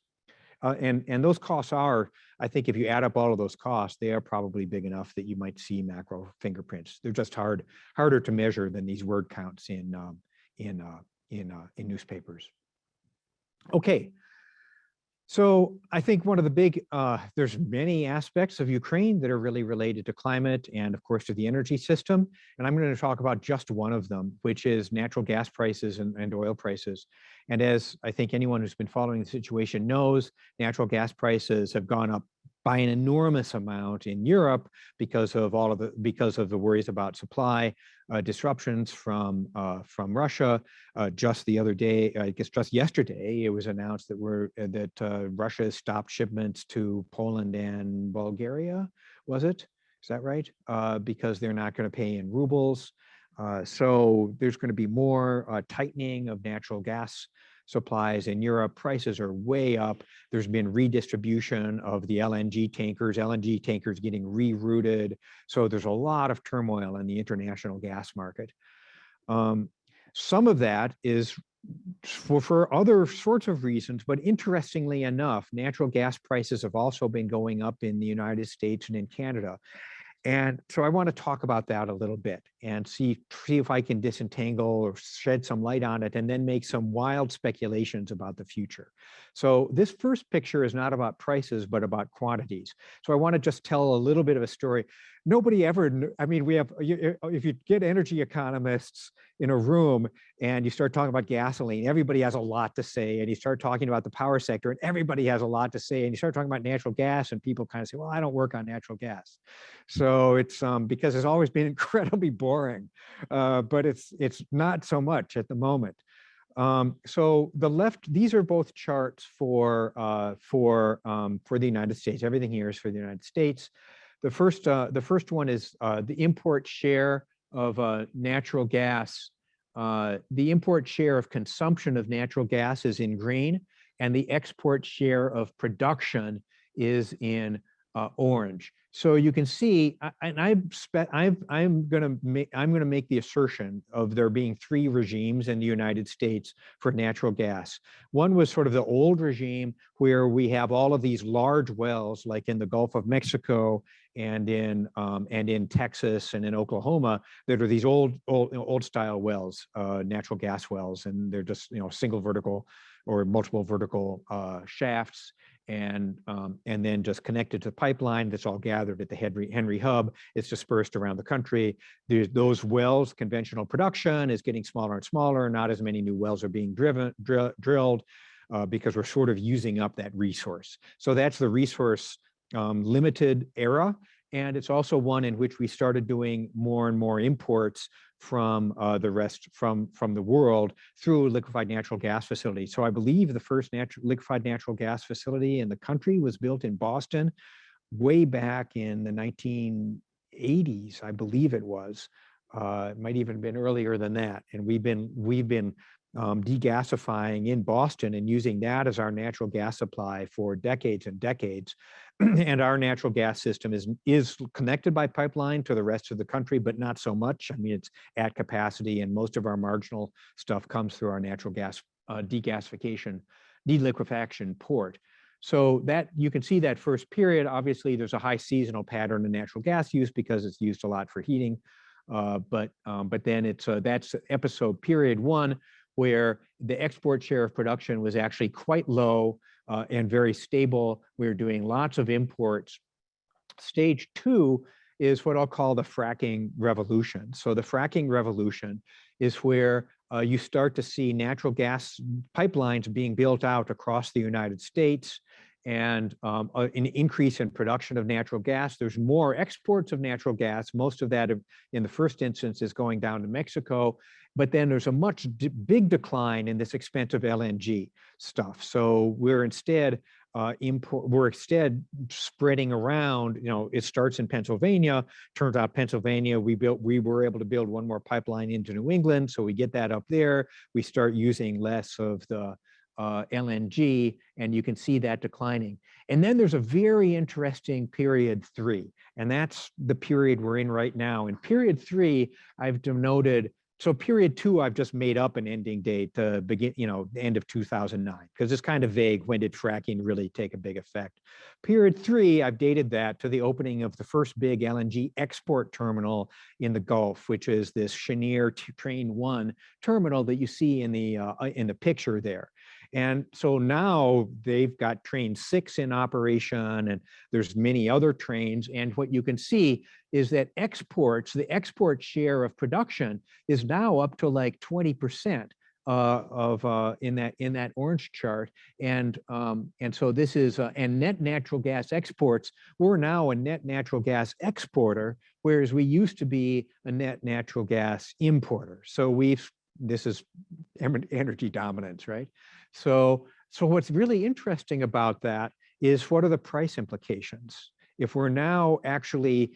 And those costs are, I think, if you add up all of those costs, they are probably big enough that you might see macro fingerprints. They're just harder to measure than these word counts in newspapers. Okay. So I think one of the big, there's many aspects of Ukraine that are really related to climate and of course to the energy system. And I'm going to talk about just one of them, which is natural gas prices and oil prices. And as I think anyone who's been following the situation knows, natural gas prices have gone up by an enormous amount in Europe because of the worries about supply disruptions from Russia. Just the other day, I guess just yesterday, it was announced that Russia has stopped shipments to Poland and Bulgaria. Was it? Is that right? Because they're not going to pay in rubles. So there's going to be more tightening of natural gas supplies in Europe. Prices are way up. There's been redistribution of the LNG tankers getting rerouted. So there's a lot of turmoil in the international gas market. Some of that is for other sorts of reasons, but interestingly enough, natural gas prices have also been going up in the United States and in Canada. And so I want to talk about that a little bit and see if I can disentangle or shed some light on it and then make some wild speculations about the future. So this first picture is not about prices, but about quantities. So I want to just tell a little bit of a story. Nobody ever, I mean, if you get energy economists in a room and you start talking about gasoline, everybody has a lot to say. And you start talking about the power sector and everybody has a lot to say. And you start talking about natural gas and people kind of say, well, I don't work on natural gas. So it's because it's always been incredibly boring, but it's not so much at the moment. So the left, these are both charts for the United States. Everything here is for the United States. The first one is the import share of natural gas. The import share of consumption of natural gas is in green, and the export share of production is in orange. So you can see, and I'm going to make the assertion of there being three regimes in the United States for natural gas. One was sort of the old regime where we have all of these large wells, like in the Gulf of Mexico and in Texas and in Oklahoma, that are these old style wells, natural gas wells, and they're just single vertical or multiple vertical shafts. And then just connected to the pipeline that's all gathered at the Henry Hub. It's dispersed around the country. Those wells, conventional production is getting smaller and smaller. Not as many new wells are being drilled because we're sort of using up that resource. So that's the resource limited era. And it's also one in which we started doing more and more imports from from the world through liquefied natural gas facilities. So I believe the first liquefied natural gas facility in the country was built in Boston way back in the 1980s, I believe it was. It might even have been earlier than that. And we've been degasifying in Boston and using that as our natural gas supply for decades and decades. And our natural gas system is connected by pipeline to the rest of the country, but not so much. I mean, it's at capacity, and most of our marginal stuff comes through our natural gas deliquefaction port. So that you can see that first period. Obviously, there's a high seasonal pattern in natural gas use because it's used a lot for heating. But then that's episode period one, where the export share of production was actually quite low and very stable. We were doing lots of imports. Stage two is what I'll call the fracking revolution. So the fracking revolution is where you start to see natural gas pipelines being built out across the United States, and an increase in production of natural gas. There's more exports of natural gas. Most of that in the first instance is going down to Mexico, but then there's a big decline in this expensive LNG stuff. So we're instead we're instead spreading around. It starts in Pennsylvania. Turns out Pennsylvania, we were able to build one more pipeline into New England, so we get that up there. We start using less of the LNG, and you can see that declining. And then there's a very interesting period 3, and that's the period we're in right now. In period 3, I've denoted. So period 2, I've just made up an ending date to begin, the end of 2009, because it's kind of vague. When did fracking really take a big effect? Period 3, I've dated that to the opening of the first big LNG export terminal in the Gulf, which is this Cheniere Train 1 terminal that you see in the picture there. And so now they've got train 6 in operation, and there's many other trains. And what you can see is that the export share of production is now up to like 20% in that orange chart. And so this is and net natural gas exports. We're now a net natural gas exporter, whereas we used to be a net natural gas importer. So this is energy dominance, right? So what's really interesting about that is, what are the price implications? If we're now actually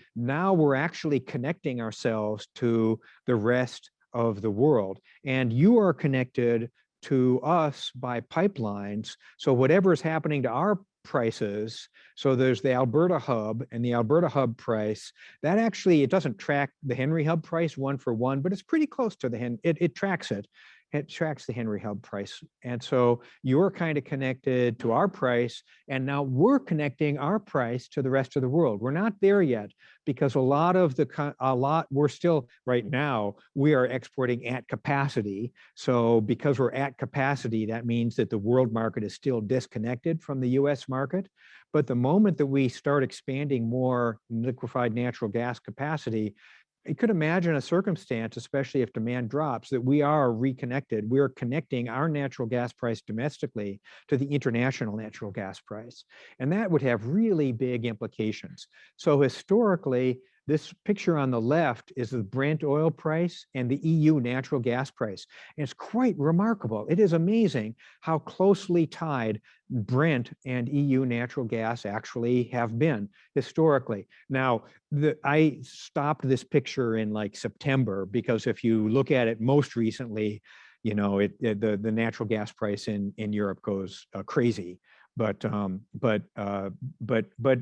connecting ourselves to the rest of the world, and you are connected to us by pipelines. So whatever is happening to our prices, so there's the Alberta hub, and the Alberta hub price, that actually, it doesn't track the Henry hub price 1 for 1, but it's pretty close to it tracks it. It tracks the Henry hub price. And so you're kind of connected to our price, and now we're connecting our price to the rest of the world. We're not there yet, because we're still, right now, we are exporting at capacity. So because we're at capacity, that means that the world market is still disconnected from the US market. But the moment that we start expanding more liquefied natural gas capacity, you could imagine a circumstance, especially if demand drops, that we are reconnected. We're connecting our natural gas price domestically to the international natural gas price. And that would have really big implications. So historically, this picture on the left is the Brent oil price and the EU natural gas price. And it's quite remarkable. It is amazing how closely tied Brent and EU natural gas actually have been historically. Now, I stopped this picture in like September, because if you look at it most recently, the natural gas price in Europe goes crazy. But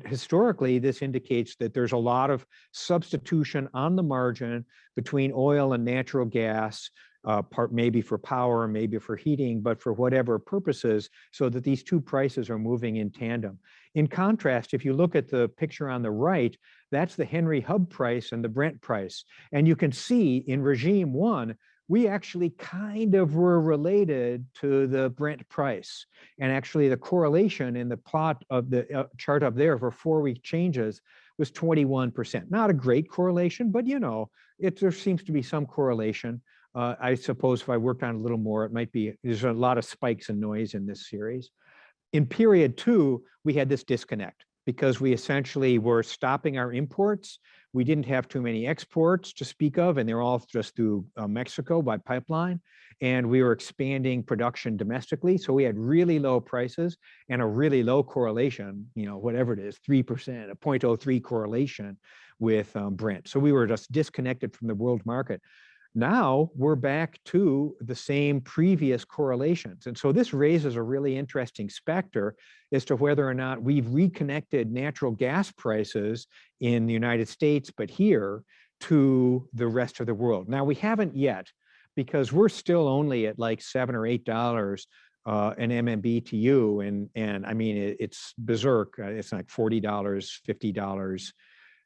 historically, this indicates that there's a lot of substitution on the margin between oil and natural gas, part maybe for power, maybe for heating, but for whatever purposes, so that these two prices are moving in tandem. In contrast, if you look at the picture on the right, that's the Henry hub price and the Brent price. And you can see in regime 1, we actually kind of were related to the Brent price. And actually the correlation in the plot of the chart up there for 4-week changes was 21%. Not a great correlation, but there seems to be some correlation. I suppose if I worked on it a little more, it might be, there's a lot of spikes and noise in this series. In period 2, we had this disconnect, because we essentially were stopping our imports. We didn't have too many exports to speak of, and they're all just through Mexico by pipeline. And we were expanding production domestically. So we had really low prices and a really low correlation, whatever it is, 3%, a 0.03 correlation with Brent. So we were just disconnected from the world market. Now we're back to the same previous correlations. And so this raises a really interesting specter as to whether or not we've reconnected natural gas prices in the United States, but here, to the rest of the world. Now, we haven't yet, because we're still only at like $7 or $8 an MMBTU. And I mean, it's berserk. It's like $40, $50.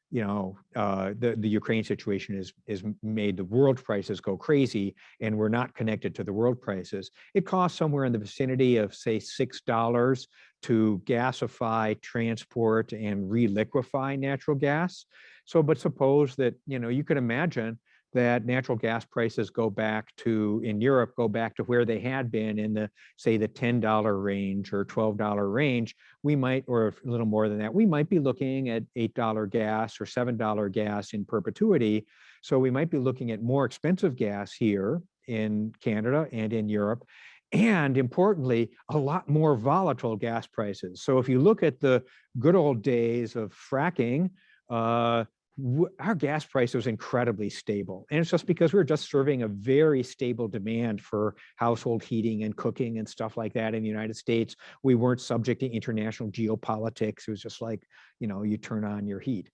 The Ukraine situation is made the world prices go crazy, and we're not connected to the world prices. It costs somewhere in the vicinity of, say, $6 to gasify, transport, and reliquefy natural gas. So, but suppose that, you could imagine that natural gas prices in Europe go back to where they had been in the, say, the $10 range or $12 range. We might, or a little more than that, we might be looking at $8 gas or $7 gas in perpetuity. So we might be looking at more expensive gas here in Canada and in Europe. and importantly, a lot more volatile gas prices. So if you look at the good old days of fracking, our gas price was incredibly stable. And it's just because we were just serving a very stable demand for household heating and cooking and stuff like that in the United States. We weren't subject to international geopolitics. It was just like, you turn on your heat.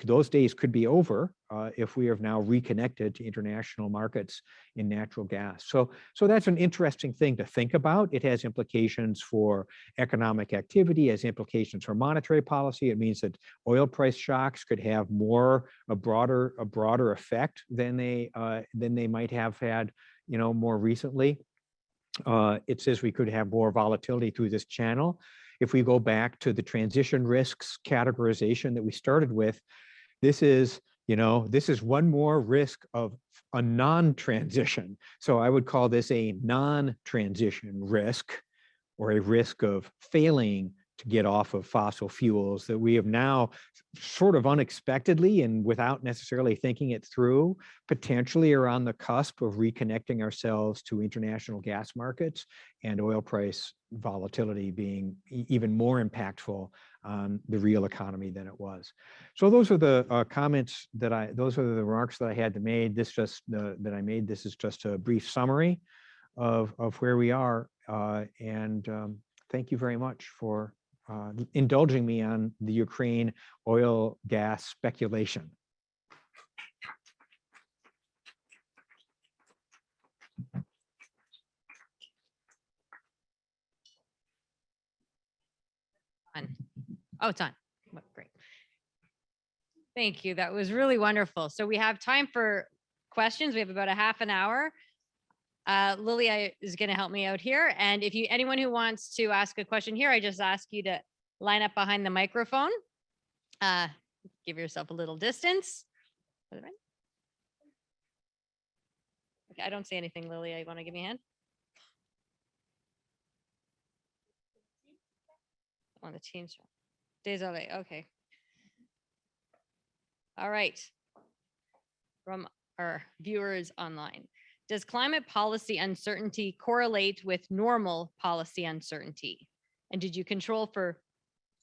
Those days could be over if we have now reconnected to international markets in natural gas. So that's an interesting thing to think about. It has implications for economic activity, has implications for monetary policy. It means that oil price shocks could have a broader effect than they might have had, more recently. It says we could have more volatility through this channel. If we go back to the transition risks categorization that we started with, this is one more risk of a non-transition. So I would call this a non-transition risk, or a risk of failing to get off of fossil fuels that we have now sort of unexpectedly and without necessarily thinking it through, potentially are on the cusp of reconnecting ourselves to international gas markets and oil price volatility being even more impactful on the real economy than it was. So those are the those are the remarks that I had to make. This is just a brief summary of where we are. Thank you very much for indulging me on the Ukraine oil gas speculation. Oh, it's on. Great. Thank you. That was really wonderful. So we have time for questions. We have about a half an hour. Lily is going to help me out here. And if anyone who wants to ask a question here, I just ask you to line up behind the microphone. Give yourself a little distance. Okay, I don't see anything, Lily. You want to give me a hand? On the Teams. Désolé. Okay. All right. From our viewers online. Does climate policy uncertainty correlate with normal policy uncertainty? And did you control for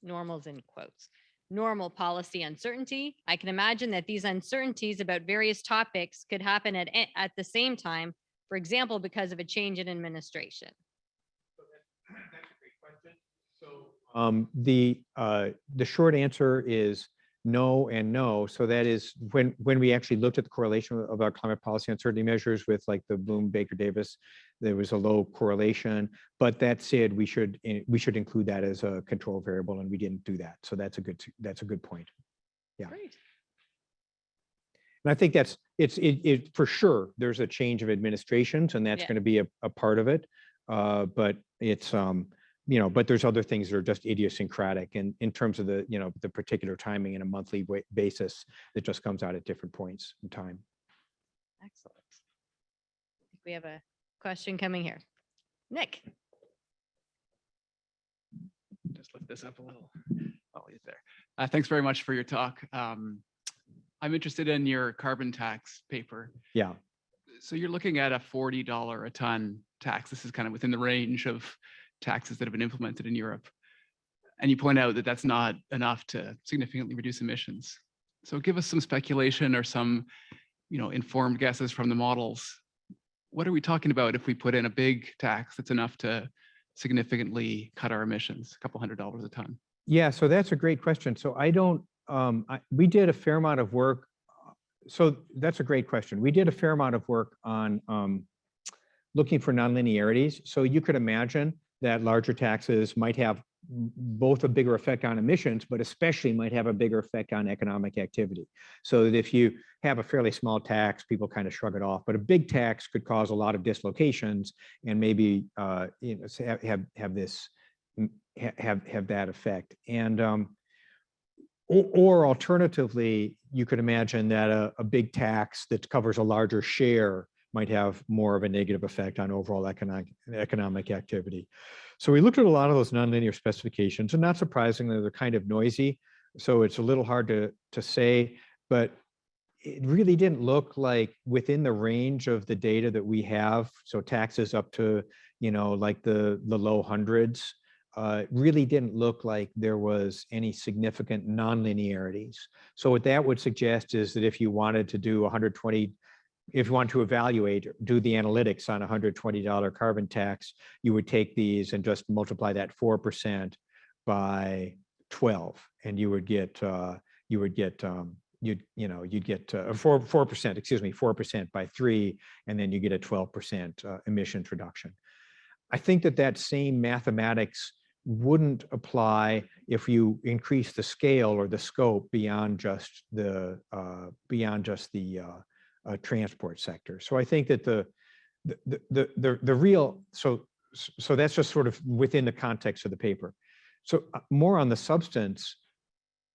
normals in quotes? Normal policy uncertainty. I can imagine that these uncertainties about various topics could happen at the same time, for example, because of a change in administration. So that's a great question. So the short answer is no and no. So that is when we actually looked at the correlation of our climate policy uncertainty measures with like the Bloom-Baker-Davis, there was a low correlation. But that said, we should include that as a control variable, and we didn't do that. So that's a good point. Yeah. Great. And I think it's for sure. There's a change of administrations, and that's going to be a part of it. But it's but there's other things that are just idiosyncratic, and in terms of the particular timing in a monthly basis that just comes out at different points in time. Excellent. I think we have a question coming here. Nick. Just lift this up a little. Oh, he's there. Thanks very much for your talk. I'm interested in your carbon tax paper. Yeah. So you're looking at a $40 a ton tax. This is kind of within the range of taxes that have been implemented in Europe. And you point out that that's not enough to significantly reduce emissions. So give us some speculation or some, informed guesses from the models. What are we talking about if we put in a big tax that's enough to significantly cut our emissions, a couple $100 a ton? Yeah, so that's a great question. So we did a fair amount of work. So that's a great question. We did a fair amount of work on looking for nonlinearities. So you could imagine that larger taxes might have both a bigger effect on emissions, but especially might have a bigger effect on economic activity. So that if you have a fairly small tax, people kind of shrug it off, but a big tax could cause a lot of dislocations and maybe have that effect. And or alternatively, you could imagine that a big tax that covers a larger share might have more of a negative effect on overall economic activity. So we looked at a lot of those nonlinear specifications, and not surprisingly, they're kind of noisy. So it's a little hard to say, but it really didn't look like within the range of the data that we have. So taxes up to, like the low hundreds, it really didn't look like there was any significant non-linearities. So what that would suggest is that if you wanted to do 120, if you want to evaluate, do the analytics on $120 carbon tax, you would take these and just multiply that 4% by 12, and you would get, you'd get 4%, excuse me, 4% by 3, and then you get a 12% emissions reduction. I think that same mathematics wouldn't apply if you increase the scale or the scope beyond just the transport sector. So I think that the real, so that's just sort of within the context of the paper. So more on the substance,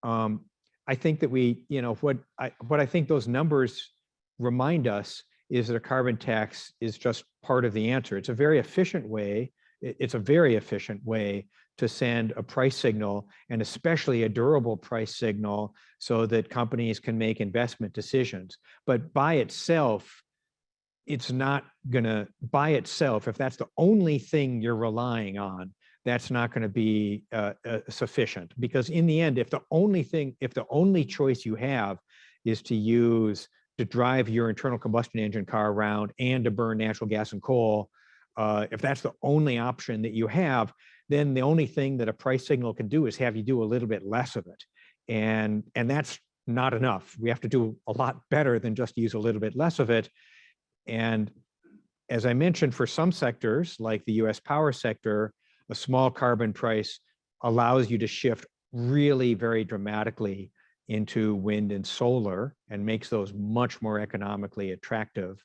I think that what I think those numbers remind us is that a carbon tax is just part of the answer. It's a very efficient way. It's a very efficient way to send a price signal, and especially a durable price signal, so that companies can make investment decisions. But by itself, it's not gonna, by itself, if that's the only thing you're relying on, that's not going to be sufficient, because in the end, if the only choice you have is to drive your internal combustion engine car around and to burn natural gas and coal, if that's the only option that you have, then the only thing that a price signal can do is have you do a little bit less of it. And that's not enough. We have to do a lot better than just use a little bit less of it. And as I mentioned, for some sectors, like the US power sector, a small carbon price allows you to shift really very dramatically into wind and solar and makes those much more economically attractive.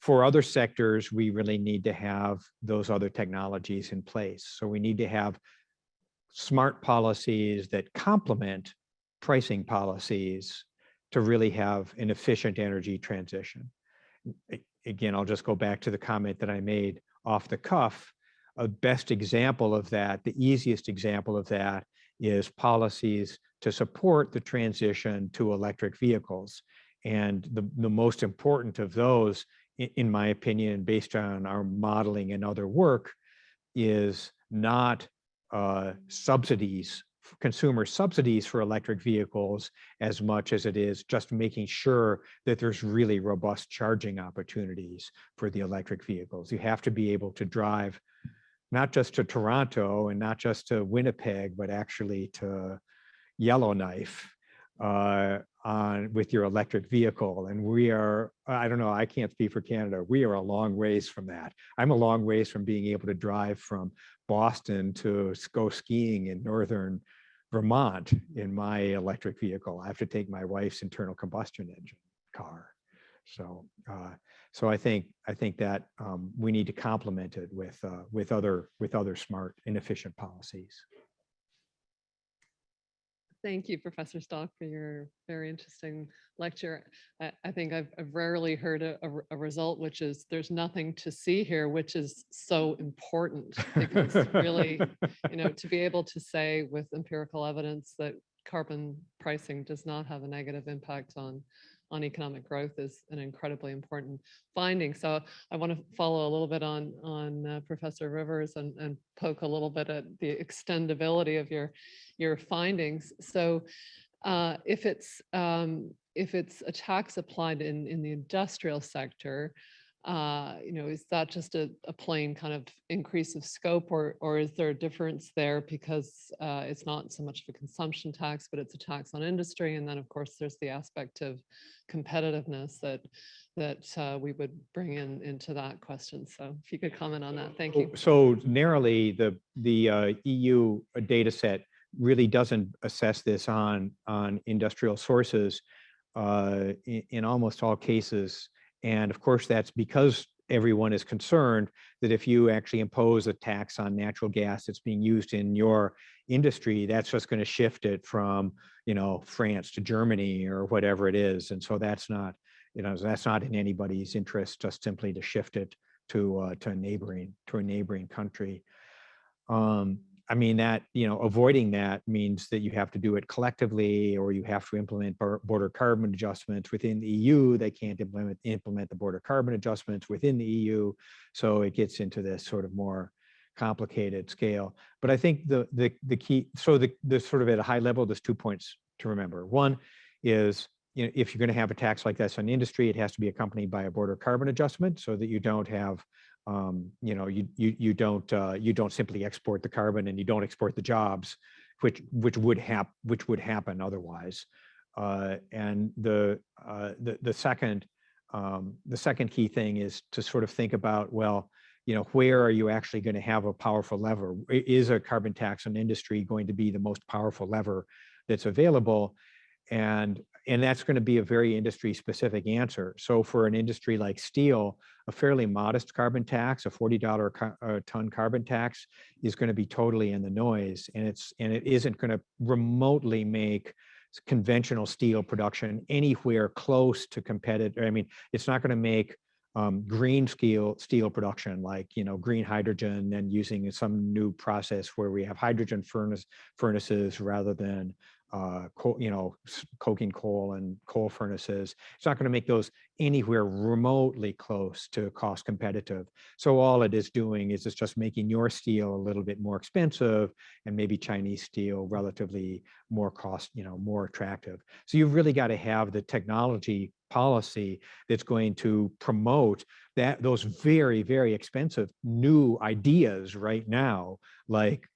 For other sectors, we really need to have those other technologies in place. So we need to have smart policies that complement pricing policies to really have an efficient energy transition. Again, I'll just go back to the comment that I made off the cuff. A best example of that, the easiest example of that, is policies to support the transition to electric vehicles. And the most important of those, in my opinion, based on our modeling and other work, is not subsidies, consumer subsidies for electric vehicles, as much as it is just making sure that there's really robust charging opportunities for the electric vehicles. You have to be able to drive not just to Toronto and not just to Winnipeg, but actually to Yellowknife with your electric vehicle. And we are, I don't know, I can't speak for Canada. We are a long ways from that. I'm a long ways from being able to drive from Boston to go skiing in northern Vermont in my electric vehicle. I have to take my wife's internal combustion engine car. So I think that we need to complement it with other smart and efficient policies. Thank you, Professor Stock, for your very interesting lecture. I think I've rarely heard a result, which is there's nothing to see here, which is so important, because really, to be able to say with empirical evidence that carbon pricing does not have a negative impact on economic growth is an incredibly important finding. So I want to follow a little bit on Professor Rivers and poke a little bit at the extendability of your findings. So if it's a tax applied in the industrial sector, is that just a plain kind of increase of scope, or is there a difference there because it's not so much of a consumption tax, but it's a tax on industry? And then of course there's the aspect of competitiveness that we would bring into that question. So if you could comment on that, thank you. So narrowly, the EU data set really doesn't assess this on industrial sources in almost all cases. And of course, that's because everyone is concerned that if you actually impose a tax on natural gas that's being used in your industry, that's just going to shift it from, France to Germany or whatever it is. And so that's not, that's not in anybody's interest, just simply to shift it to a neighboring country. I mean, that, avoiding that means that you have to do it collectively, or you have to implement border carbon adjustments within the EU. They can't implement the border carbon adjustments within the EU. So it gets into this sort of more complicated scale. But I think the key, so the sort of at a high level, there's 2 points to remember. One is, if you're going to have a tax like this on industry, it has to be accompanied by a border carbon adjustment, so that you don't have, you don't simply export the carbon and you don't export the jobs, which would happen otherwise. And the second key thing is to sort of think about, well, where are you actually going to have a powerful lever? Is a carbon tax on industry going to be the most powerful lever that's available? And that's going to be a very industry specific answer. So for an industry like steel, a fairly modest carbon tax, a $40 a ton carbon tax, is going to be totally in the noise, and it isn't going to remotely make conventional steel production anywhere close to competitive. I mean, it's not going to make green steel production, like, green hydrogen, and using some new process where we have hydrogen furnaces rather than coking coal and coal furnaces. It's not going to make those anywhere remotely close to cost competitive. So all it is doing is it's just making your steel a little bit more expensive, and maybe Chinese steel relatively more cost, more attractive. So you've really got to have the technology policy that's going to promote those very, very expensive new ideas right now, like,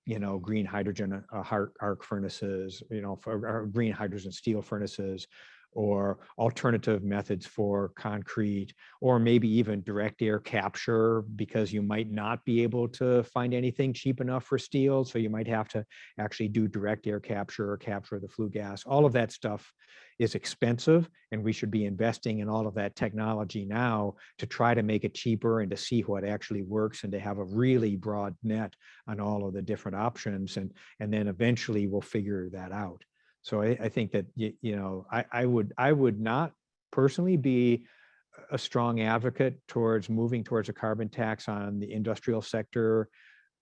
green hydrogen arc furnaces, for green hydrogen steel furnaces, or alternative methods for concrete, or maybe even direct air capture, because you might not be able to find anything cheap enough for steel. So you might have to actually do direct air capture or capture the flue gas. All of that stuff is expensive, and we should be investing in all of that technology now to try to make it cheaper, and to see what actually works, and to have a really broad net on all of the different options. And then eventually we'll figure that out. So I think that, I would not personally be a strong advocate towards moving towards a carbon tax on the industrial sector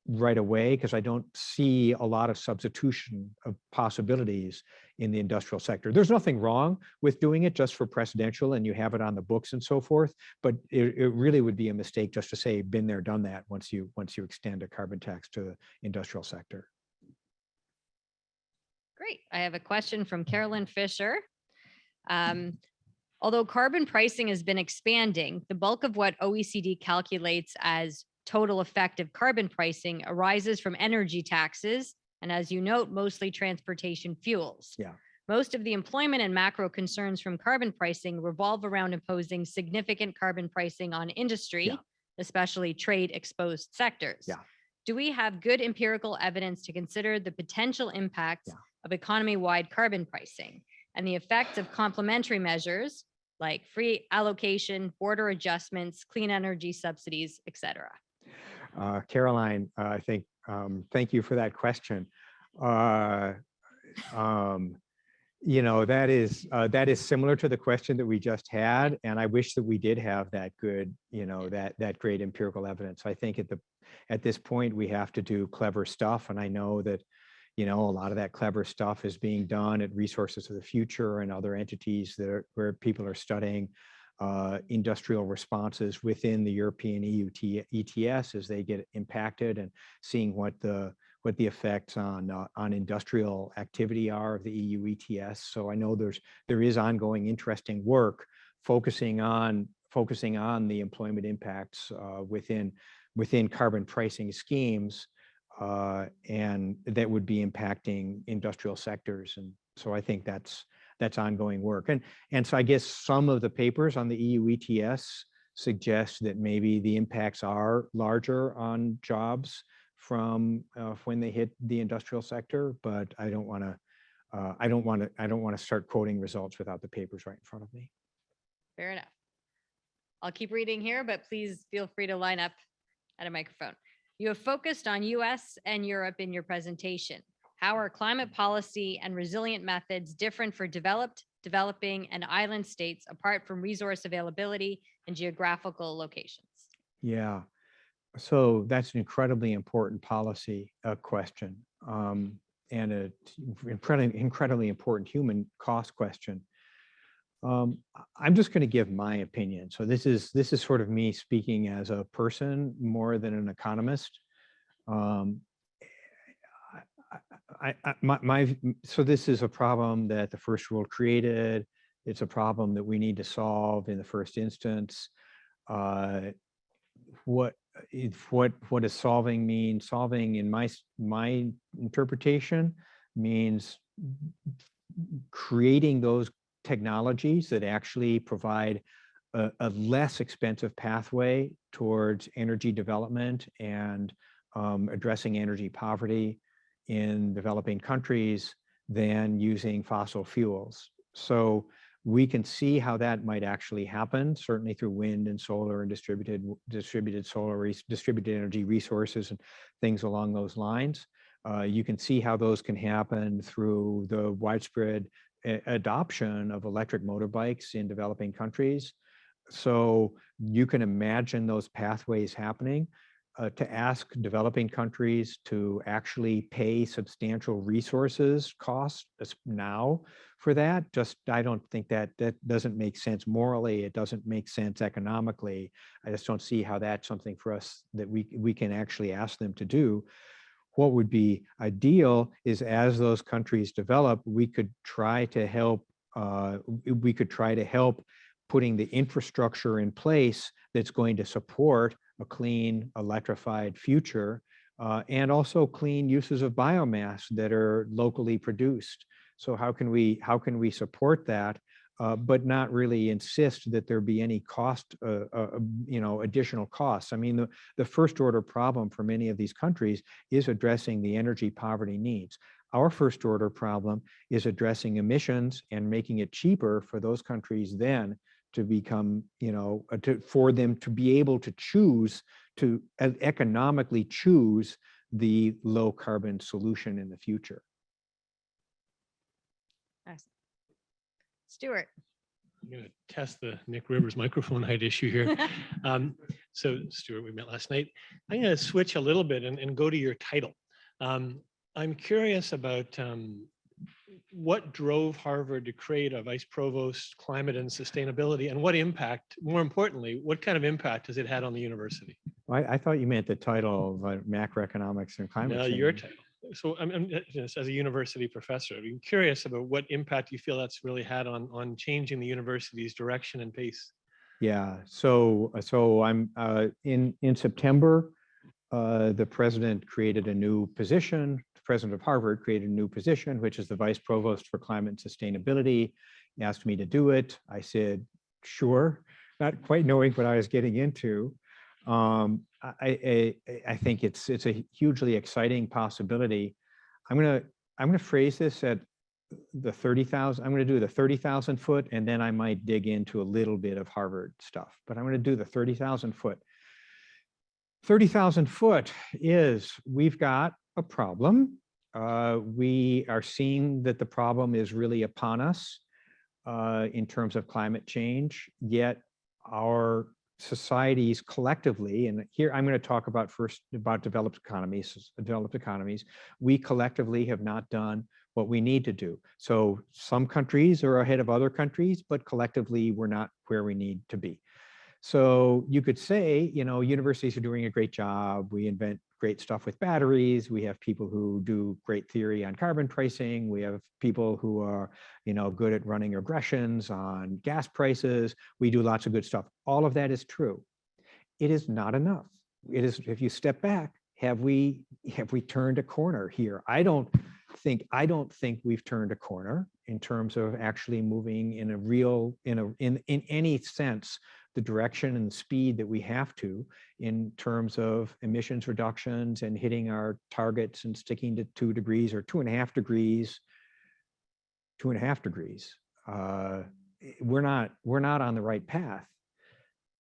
right away, because I don't see a lot of substitution of possibilities in the industrial sector. There's nothing wrong with doing it just for precedential, and you have it on the books and so forth, but it really would be a mistake just to say, been there, done that, once you extend a carbon tax to the industrial sector. Great. I have a question from Carolyn Fisher. Although carbon pricing has been expanding, the bulk of what OECD calculates as total effective carbon pricing arises from energy taxes, and, as you note, mostly transportation fuels. Yeah. Most of the employment and macro concerns from carbon pricing revolve around imposing significant carbon pricing on industry, especially trade exposed sectors. Yeah. Do we have good empirical evidence to consider the potential impacts of economy-wide carbon pricing and the effects of complementary measures like free allocation, border adjustments, clean energy subsidies, et cetera? Caroline, I think, thank you for that question. That is similar to the question that we just had, and I wish that we did have that good, that great empirical evidence. I think at this point we have to do clever stuff, and I know that, a lot of that clever stuff is being done at Resources of the Future and other entities where people are studying industrial responses within the European EU ETS as they get impacted, and seeing what the effects on industrial activity are of the EU ETS. So I know there is ongoing interesting work focusing on the employment impacts within carbon pricing schemes, and that would be impacting industrial sectors. And so I think that's ongoing work. And so I guess some of the papers on the EU ETS suggest that maybe the impacts are larger on jobs from when they hit the industrial sector, but I don't want to start quoting results without the papers right in front of me. Fair enough. I'll keep reading here, but please feel free to line up at a microphone. You have focused on US and Europe in your presentation. How are climate policy and resilient methods different for developed, developing, and island states apart from resource availability and geographical locations? Yeah. So that's an incredibly important policy question, and an incredibly important human cost question. I'm just going to give my opinion. So this is sort of me speaking as a person more than an economist. So this is a problem that the first world created. It's a problem that we need to solve in the first instance. What does solving mean? Solving, in my interpretation, means creating those technologies that actually provide a less expensive pathway towards energy development and addressing energy poverty in developing countries than using fossil fuels. So we can see how that might actually happen, certainly through wind and solar and distributed energy resources and things along those lines. You can see how those can happen through the widespread adoption of electric motorbikes in developing countries. So you can imagine those pathways happening. To ask developing countries to actually pay substantial resources costs now for that, I don't think that doesn't make sense morally. It doesn't make sense economically. I just don't see how that's something for us that we can actually ask them to do. What would be ideal is, as those countries develop, we could try to help. Putting the infrastructure in place that's going to support a clean, electrified future, and also clean uses of biomass that are locally produced. So how can we support that, but not really insist that there be any cost, additional costs? I mean, the first order problem for many of these countries is addressing the energy poverty needs. Our first order problem is addressing emissions and making it cheaper for those countries then to become, for them to be able to choose, to economically choose the low carbon solution in the future. Nice. Stuart. I'm going to test the Nick Rivers microphone height issue here. So Stuart, we met last night. I'm going to switch a little bit and go to your title. I'm curious about what drove Harvard to create a vice provost, climate and sustainability, and what impact, more importantly, what kind of impact has it had on the university? I thought you meant the title of macroeconomics and climate change. Your title. So I'm just, as a university professor, I'm curious about what impact you feel that's really had on changing the university's direction and pace. Yeah, so I'm in September, the president created a new position. The president of Harvard created a new position, which is the vice provost for climate and sustainability. He asked me to do it. I said, sure, not quite knowing what I was getting into. I think it's a hugely exciting possibility. I'm gonna phrase this at the 30,000. I'm gonna do the 30,000 foot, and then I might dig into a little bit of Harvard stuff. But I'm gonna do the 30,000 foot. 30,000 foot is, we've got a problem. We are seeing that the problem is really upon us in terms of climate change, yet our societies collectively, and here I'm going to talk about first about developed economies, we collectively have not done what we need to do. So some countries are ahead of other countries, but collectively we're not where we need to be. So you could say, universities are doing a great job. We invent great stuff with batteries. We have people who do great theory on carbon pricing. We have people who are, good at running regressions on gas prices. We do lots of good stuff. All of that is true. It is not enough. It is, if you step back, have we turned a corner here? I don't think we've turned a corner in terms of actually moving in a real, in any sense, the direction and the speed that we have to in terms of emissions reductions and hitting our targets and sticking to 2 degrees or 2.5 degrees. 2.5 degrees. We're not on the right path.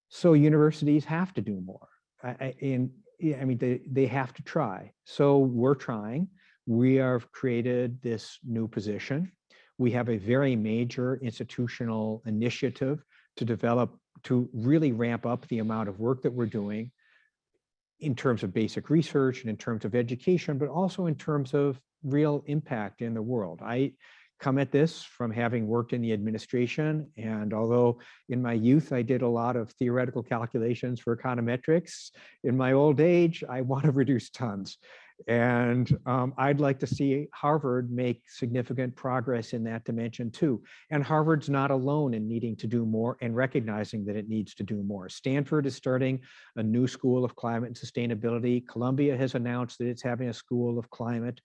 So universities have to do more. They have to try. So we're trying. We have created this new position. We have a very major institutional initiative to really ramp up the amount of work that we're doing. in terms of basic research and in terms of education, but also in terms of real impact in the world. I come at this from having worked in the administration, and although in my youth I did a lot of theoretical calculations for econometrics, in my old age I want to reduce tons. And I'd like to see Harvard make significant progress in that dimension too. And Harvard's not alone in needing to do more and recognizing that it needs to do more. Stanford is starting a new school of climate and sustainability. Columbia has announced that it's having a school of climate.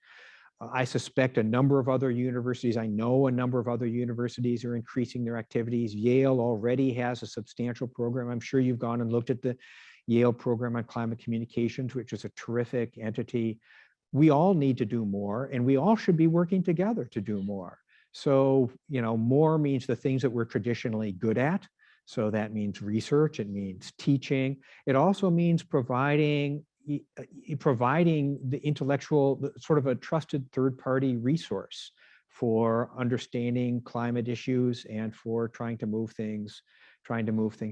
I suspect a number of other universities, I know a number of other universities are increasing their activities. Yale already has a substantial program. I'm sure you've gone and looked at the Yale program on climate communications, which is a terrific entity. We all need to do more, and we all should be working together to do more. So, more means the things that we're traditionally good at. So that means research, it means teaching. It also means providing the intellectual, sort of a trusted third-party resource for understanding climate issues and for trying to move things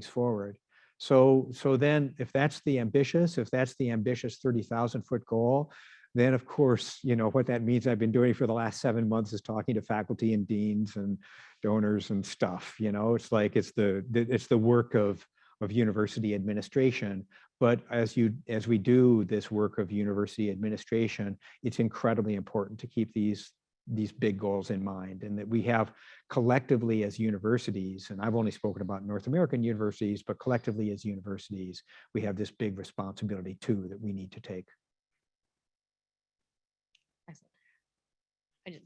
forward. So then if that's the ambitious 30,000-foot goal, then of course, what that means I've been doing for the last 7 months is talking to faculty and deans and donors and stuff. It's like it's the work of university administration. But as we do this work of university administration, it's incredibly important to keep these big goals in mind, and that we have collectively as universities, and I've only spoken about North American universities, but collectively as universities, we have this big responsibility too that we need to take. Excellent.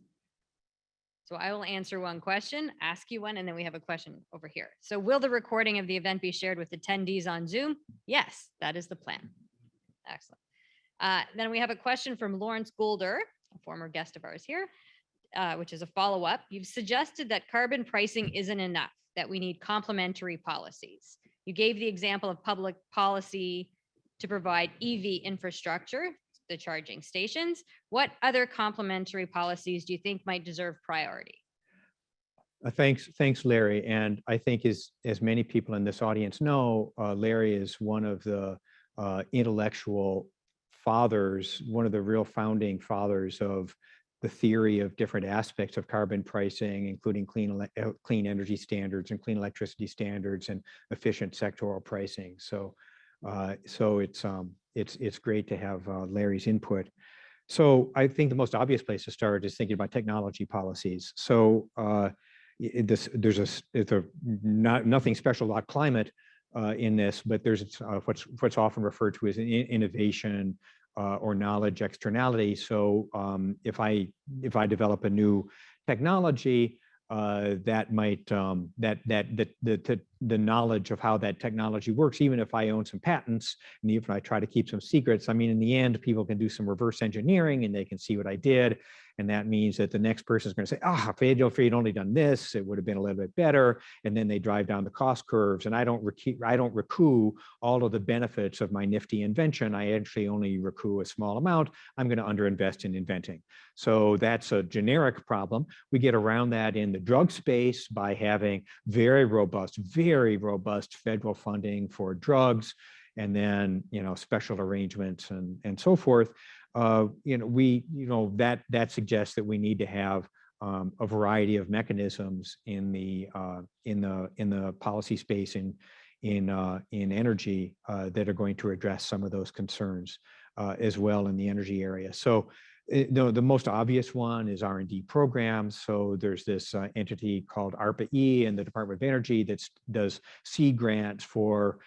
So I will answer one question, ask you one, and then we have a question over here. So will the recording of the event be shared with attendees on Zoom? Yes, that is the plan. Excellent. Then we have a question from Lawrence Goulder, a former guest of ours here, which is a follow-up. You've suggested that carbon pricing isn't enough, that we need complementary policies. You gave the example of public policy to provide EV infrastructure, the charging stations. What other complementary policies do you think might deserve priority? Thanks, Larry. And I think as many people in this audience know, Larry is one of the intellectual fathers, one of the real founding fathers of the theory of different aspects of carbon pricing, including clean energy standards and clean electricity standards and efficient sectoral pricing. So it's great to have Larry's input. So I think the most obvious place to start is thinking about technology policies. So there's nothing special about climate in this, but there's what's often referred to as an innovation or knowledge externality. So if I develop a new technology, that might the knowledge of how that technology works, even if I own some patents and even if I try to keep some secrets, I mean, in the end, people can do some reverse engineering and they can see what I did. And that means that the next person is going to say, if you'd only done this, it would have been a little bit better. And then they drive down the cost curves, and I don't recoup all of the benefits of my nifty invention. I actually only recoup a small amount. I'm going to underinvest in inventing. So that's a generic problem. We get around that in the drug space by having very robust federal funding for drugs, and then special arrangements and so forth. That suggests that we need to have a variety of mechanisms in the policy space in energy that are going to address some of those concerns as well in the energy area. So the most obvious one is R&D programs. So there's this entity called ARPA-E in the Department of Energy that does seed grants for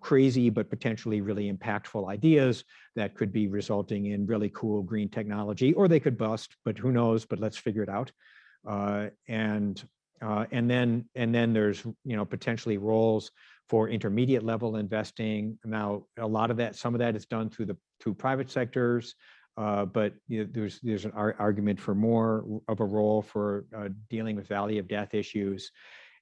crazy but potentially really impactful ideas that could be resulting in really cool green technology, or they could bust, but who knows, but let's figure it out. And then there's potentially roles for intermediate level investing. Now, some of that is done through private sectors, but there's an argument for more of a role for dealing with valley of death issues.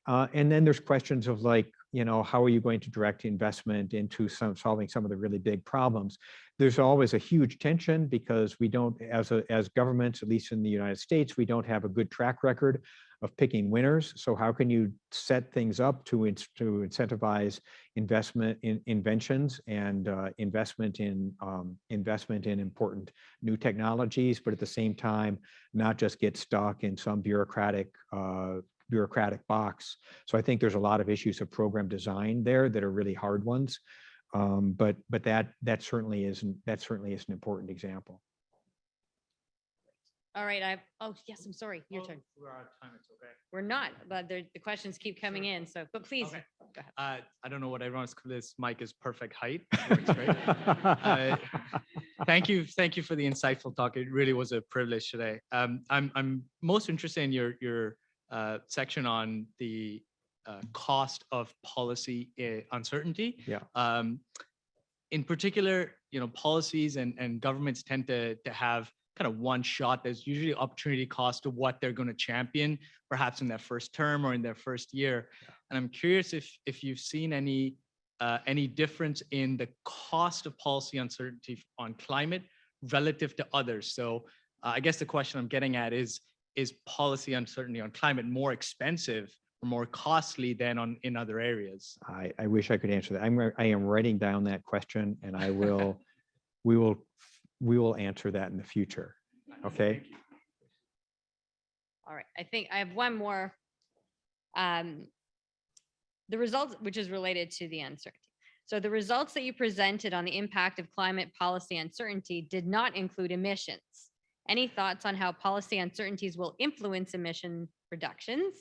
And then there's questions of how are you going to direct investment into solving some of the really big problems? There's always a huge tension because we don't, as governments, at least in the United States, we don't have a good track record picking winners. So how can you set things up to incentivize investment in inventions and investment in important new technologies, but at the same time, not just get stuck in some bureaucratic box. So I think there's a lot of issues of program design there that are really hard ones. But that certainly is an important example. All right, oh, yes, I'm sorry, your turn. We're out of time, it's okay. We're not, but the questions keep coming in, so, but please. Okay. Go ahead. I don't know what everyone's, this mic is perfect height. It works great. Thank you for the insightful talk. It really was a privilege today. I'm most interested in your section on the cost of policy uncertainty. Yeah. In particular, policies and governments tend to have kind of one shot. There's usually opportunity cost to what they're going to champion, perhaps in their first term or in their first year. And I'm curious if you've seen any difference in the cost of policy uncertainty on climate relative to others. So I guess the question I'm getting at is policy uncertainty on climate more expensive or more costly than in other areas? I wish I could answer that. I am writing down that question, and I will we will answer that in the future. Okay. All right, I think I have one more. The results, which is related to the uncertainty. So the results that you presented on the impact of climate policy uncertainty did not include emissions. Any thoughts on how policy uncertainties will influence emission reductions?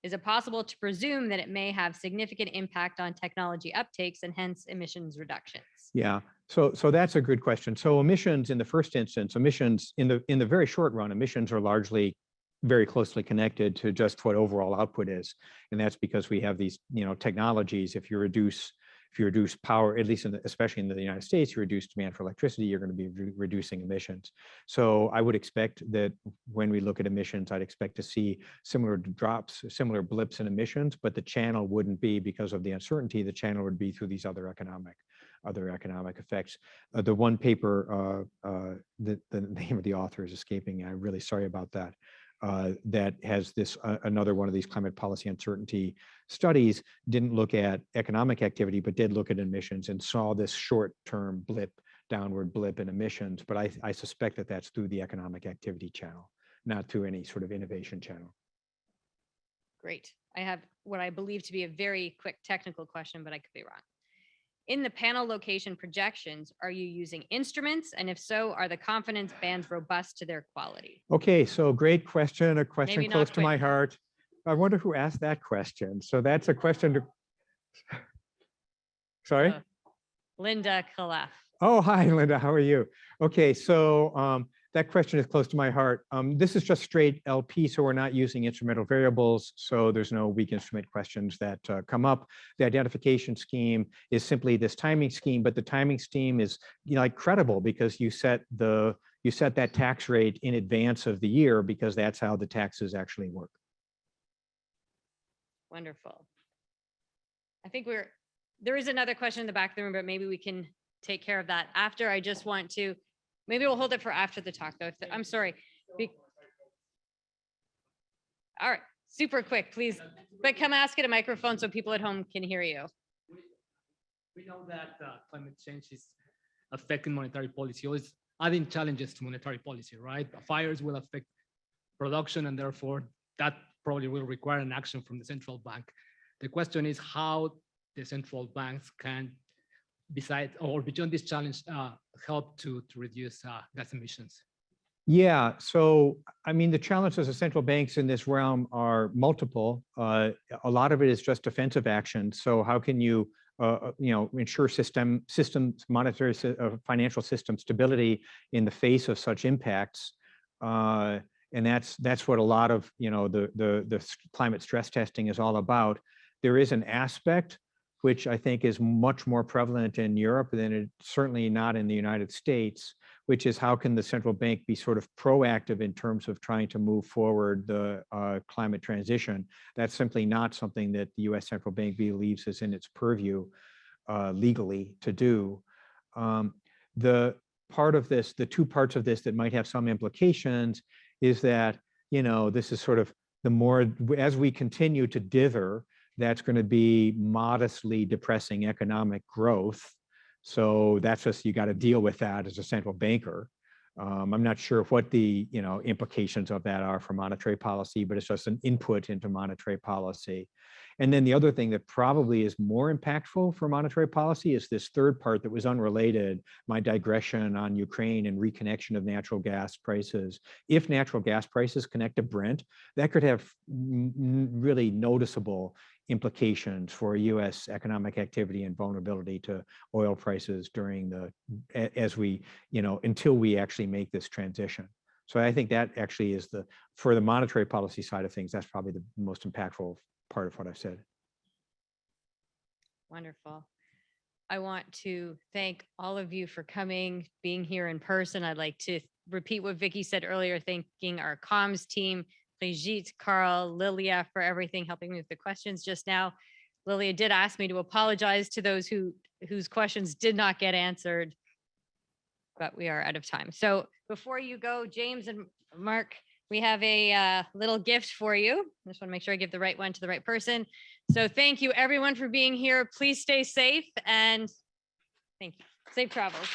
Is it possible to presume that it may have significant impact on technology uptakes and hence emissions reductions? Yeah, so that's a good question. So emissions in the first instance, emissions in the very short run, emissions are largely very closely connected to just what overall output is. And that's because we have these, technologies. If you reduce power, at least especially in the United States, you reduce demand for electricity, you're going to be reducing emissions. So I would expect that when we look at emissions, I'd expect to see similar drops, similar blips in emissions, but the channel wouldn't be because of the uncertainty. The channel would be through these other economic effects. The one paper, the name of the author is escaping me. I'm really sorry about that. That has this another one of these climate policy uncertainty studies, didn't look at economic activity, but did look at emissions and saw this short-term downward blip in emissions. But I suspect that that's through the economic activity channel, not through any sort of innovation channel. Great. I have what I believe to be a very quick technical question, but I could be wrong. In the panel location projections, are you using instruments? And if so, are the confidence bands robust to their quality? Okay, so great question, a question Maybe not close to my quick. heart. I wonder who asked that question. So that's a question to, sorry? Linda Calaf. Oh, hi, Linda, how are you? Okay, so that question is close to my heart. This is just straight LP, so we're not using instrumental variables, so there's no weak instrument questions that come up. The identification scheme is simply this timing scheme, but the timing scheme is credible because you set that tax rate in advance of the year because that's how the taxes actually work. Wonderful. I think there is another question in the back of the room, but maybe we can take care of that after. I just want to, maybe we'll hold it for after the talk though. I'm sorry. All right, super quick, please. But come ask at a microphone so people at home can hear you. We know that climate change is affecting monetary policy, always adding challenges to monetary policy, right? Fires will affect production and therefore that probably will require an action from the central bank. The question is how the central banks can, besides or beyond this challenge, help to reduce gas emissions. Yeah, so I mean, the challenges of central banks in this realm are multiple. A lot of it is just defensive action. So how can you, ensure systems, monetary, financial system stability in the face of such impacts? And that's what a lot of the climate stress testing is all about. There is an aspect which I think is much more prevalent in Europe than it's certainly not in the United States, which is how can the central bank be sort of proactive in terms of trying to move forward the climate transition. That's simply not something that the US central bank believes is in its purview legally to do. The two parts of this that might have some implications is that, this is sort of the more, as we continue to dither, that's going to be modestly depressing economic growth. So that's just, you got to deal with that as a central banker. I'm not sure what the implications of that are for monetary policy, but it's just an input into monetary policy. And then the other thing that probably is more impactful for monetary policy is this third part that was unrelated, my digression on Ukraine and reconnection of natural gas prices. If natural gas prices connect to Brent, that could have really noticeable implications for US economic activity and vulnerability to oil prices during until we actually make this transition. So I think that actually is for the monetary policy side of things, that's probably the most impactful part of what I've said. Wonderful. I want to thank all of you for coming, being here in person. I'd like to repeat what Vicky said earlier, thanking our comms team, Brigitte, Carl, Lilia for everything, helping me with the questions just now. Lilia did ask me to apologize to those whose questions did not get answered, but we are out of time. So before you go, James and Mark, we have a little gift for you. I just want to make sure I give the right one to the right person. So thank you everyone for being here. Please stay safe and thank you. Safe travels.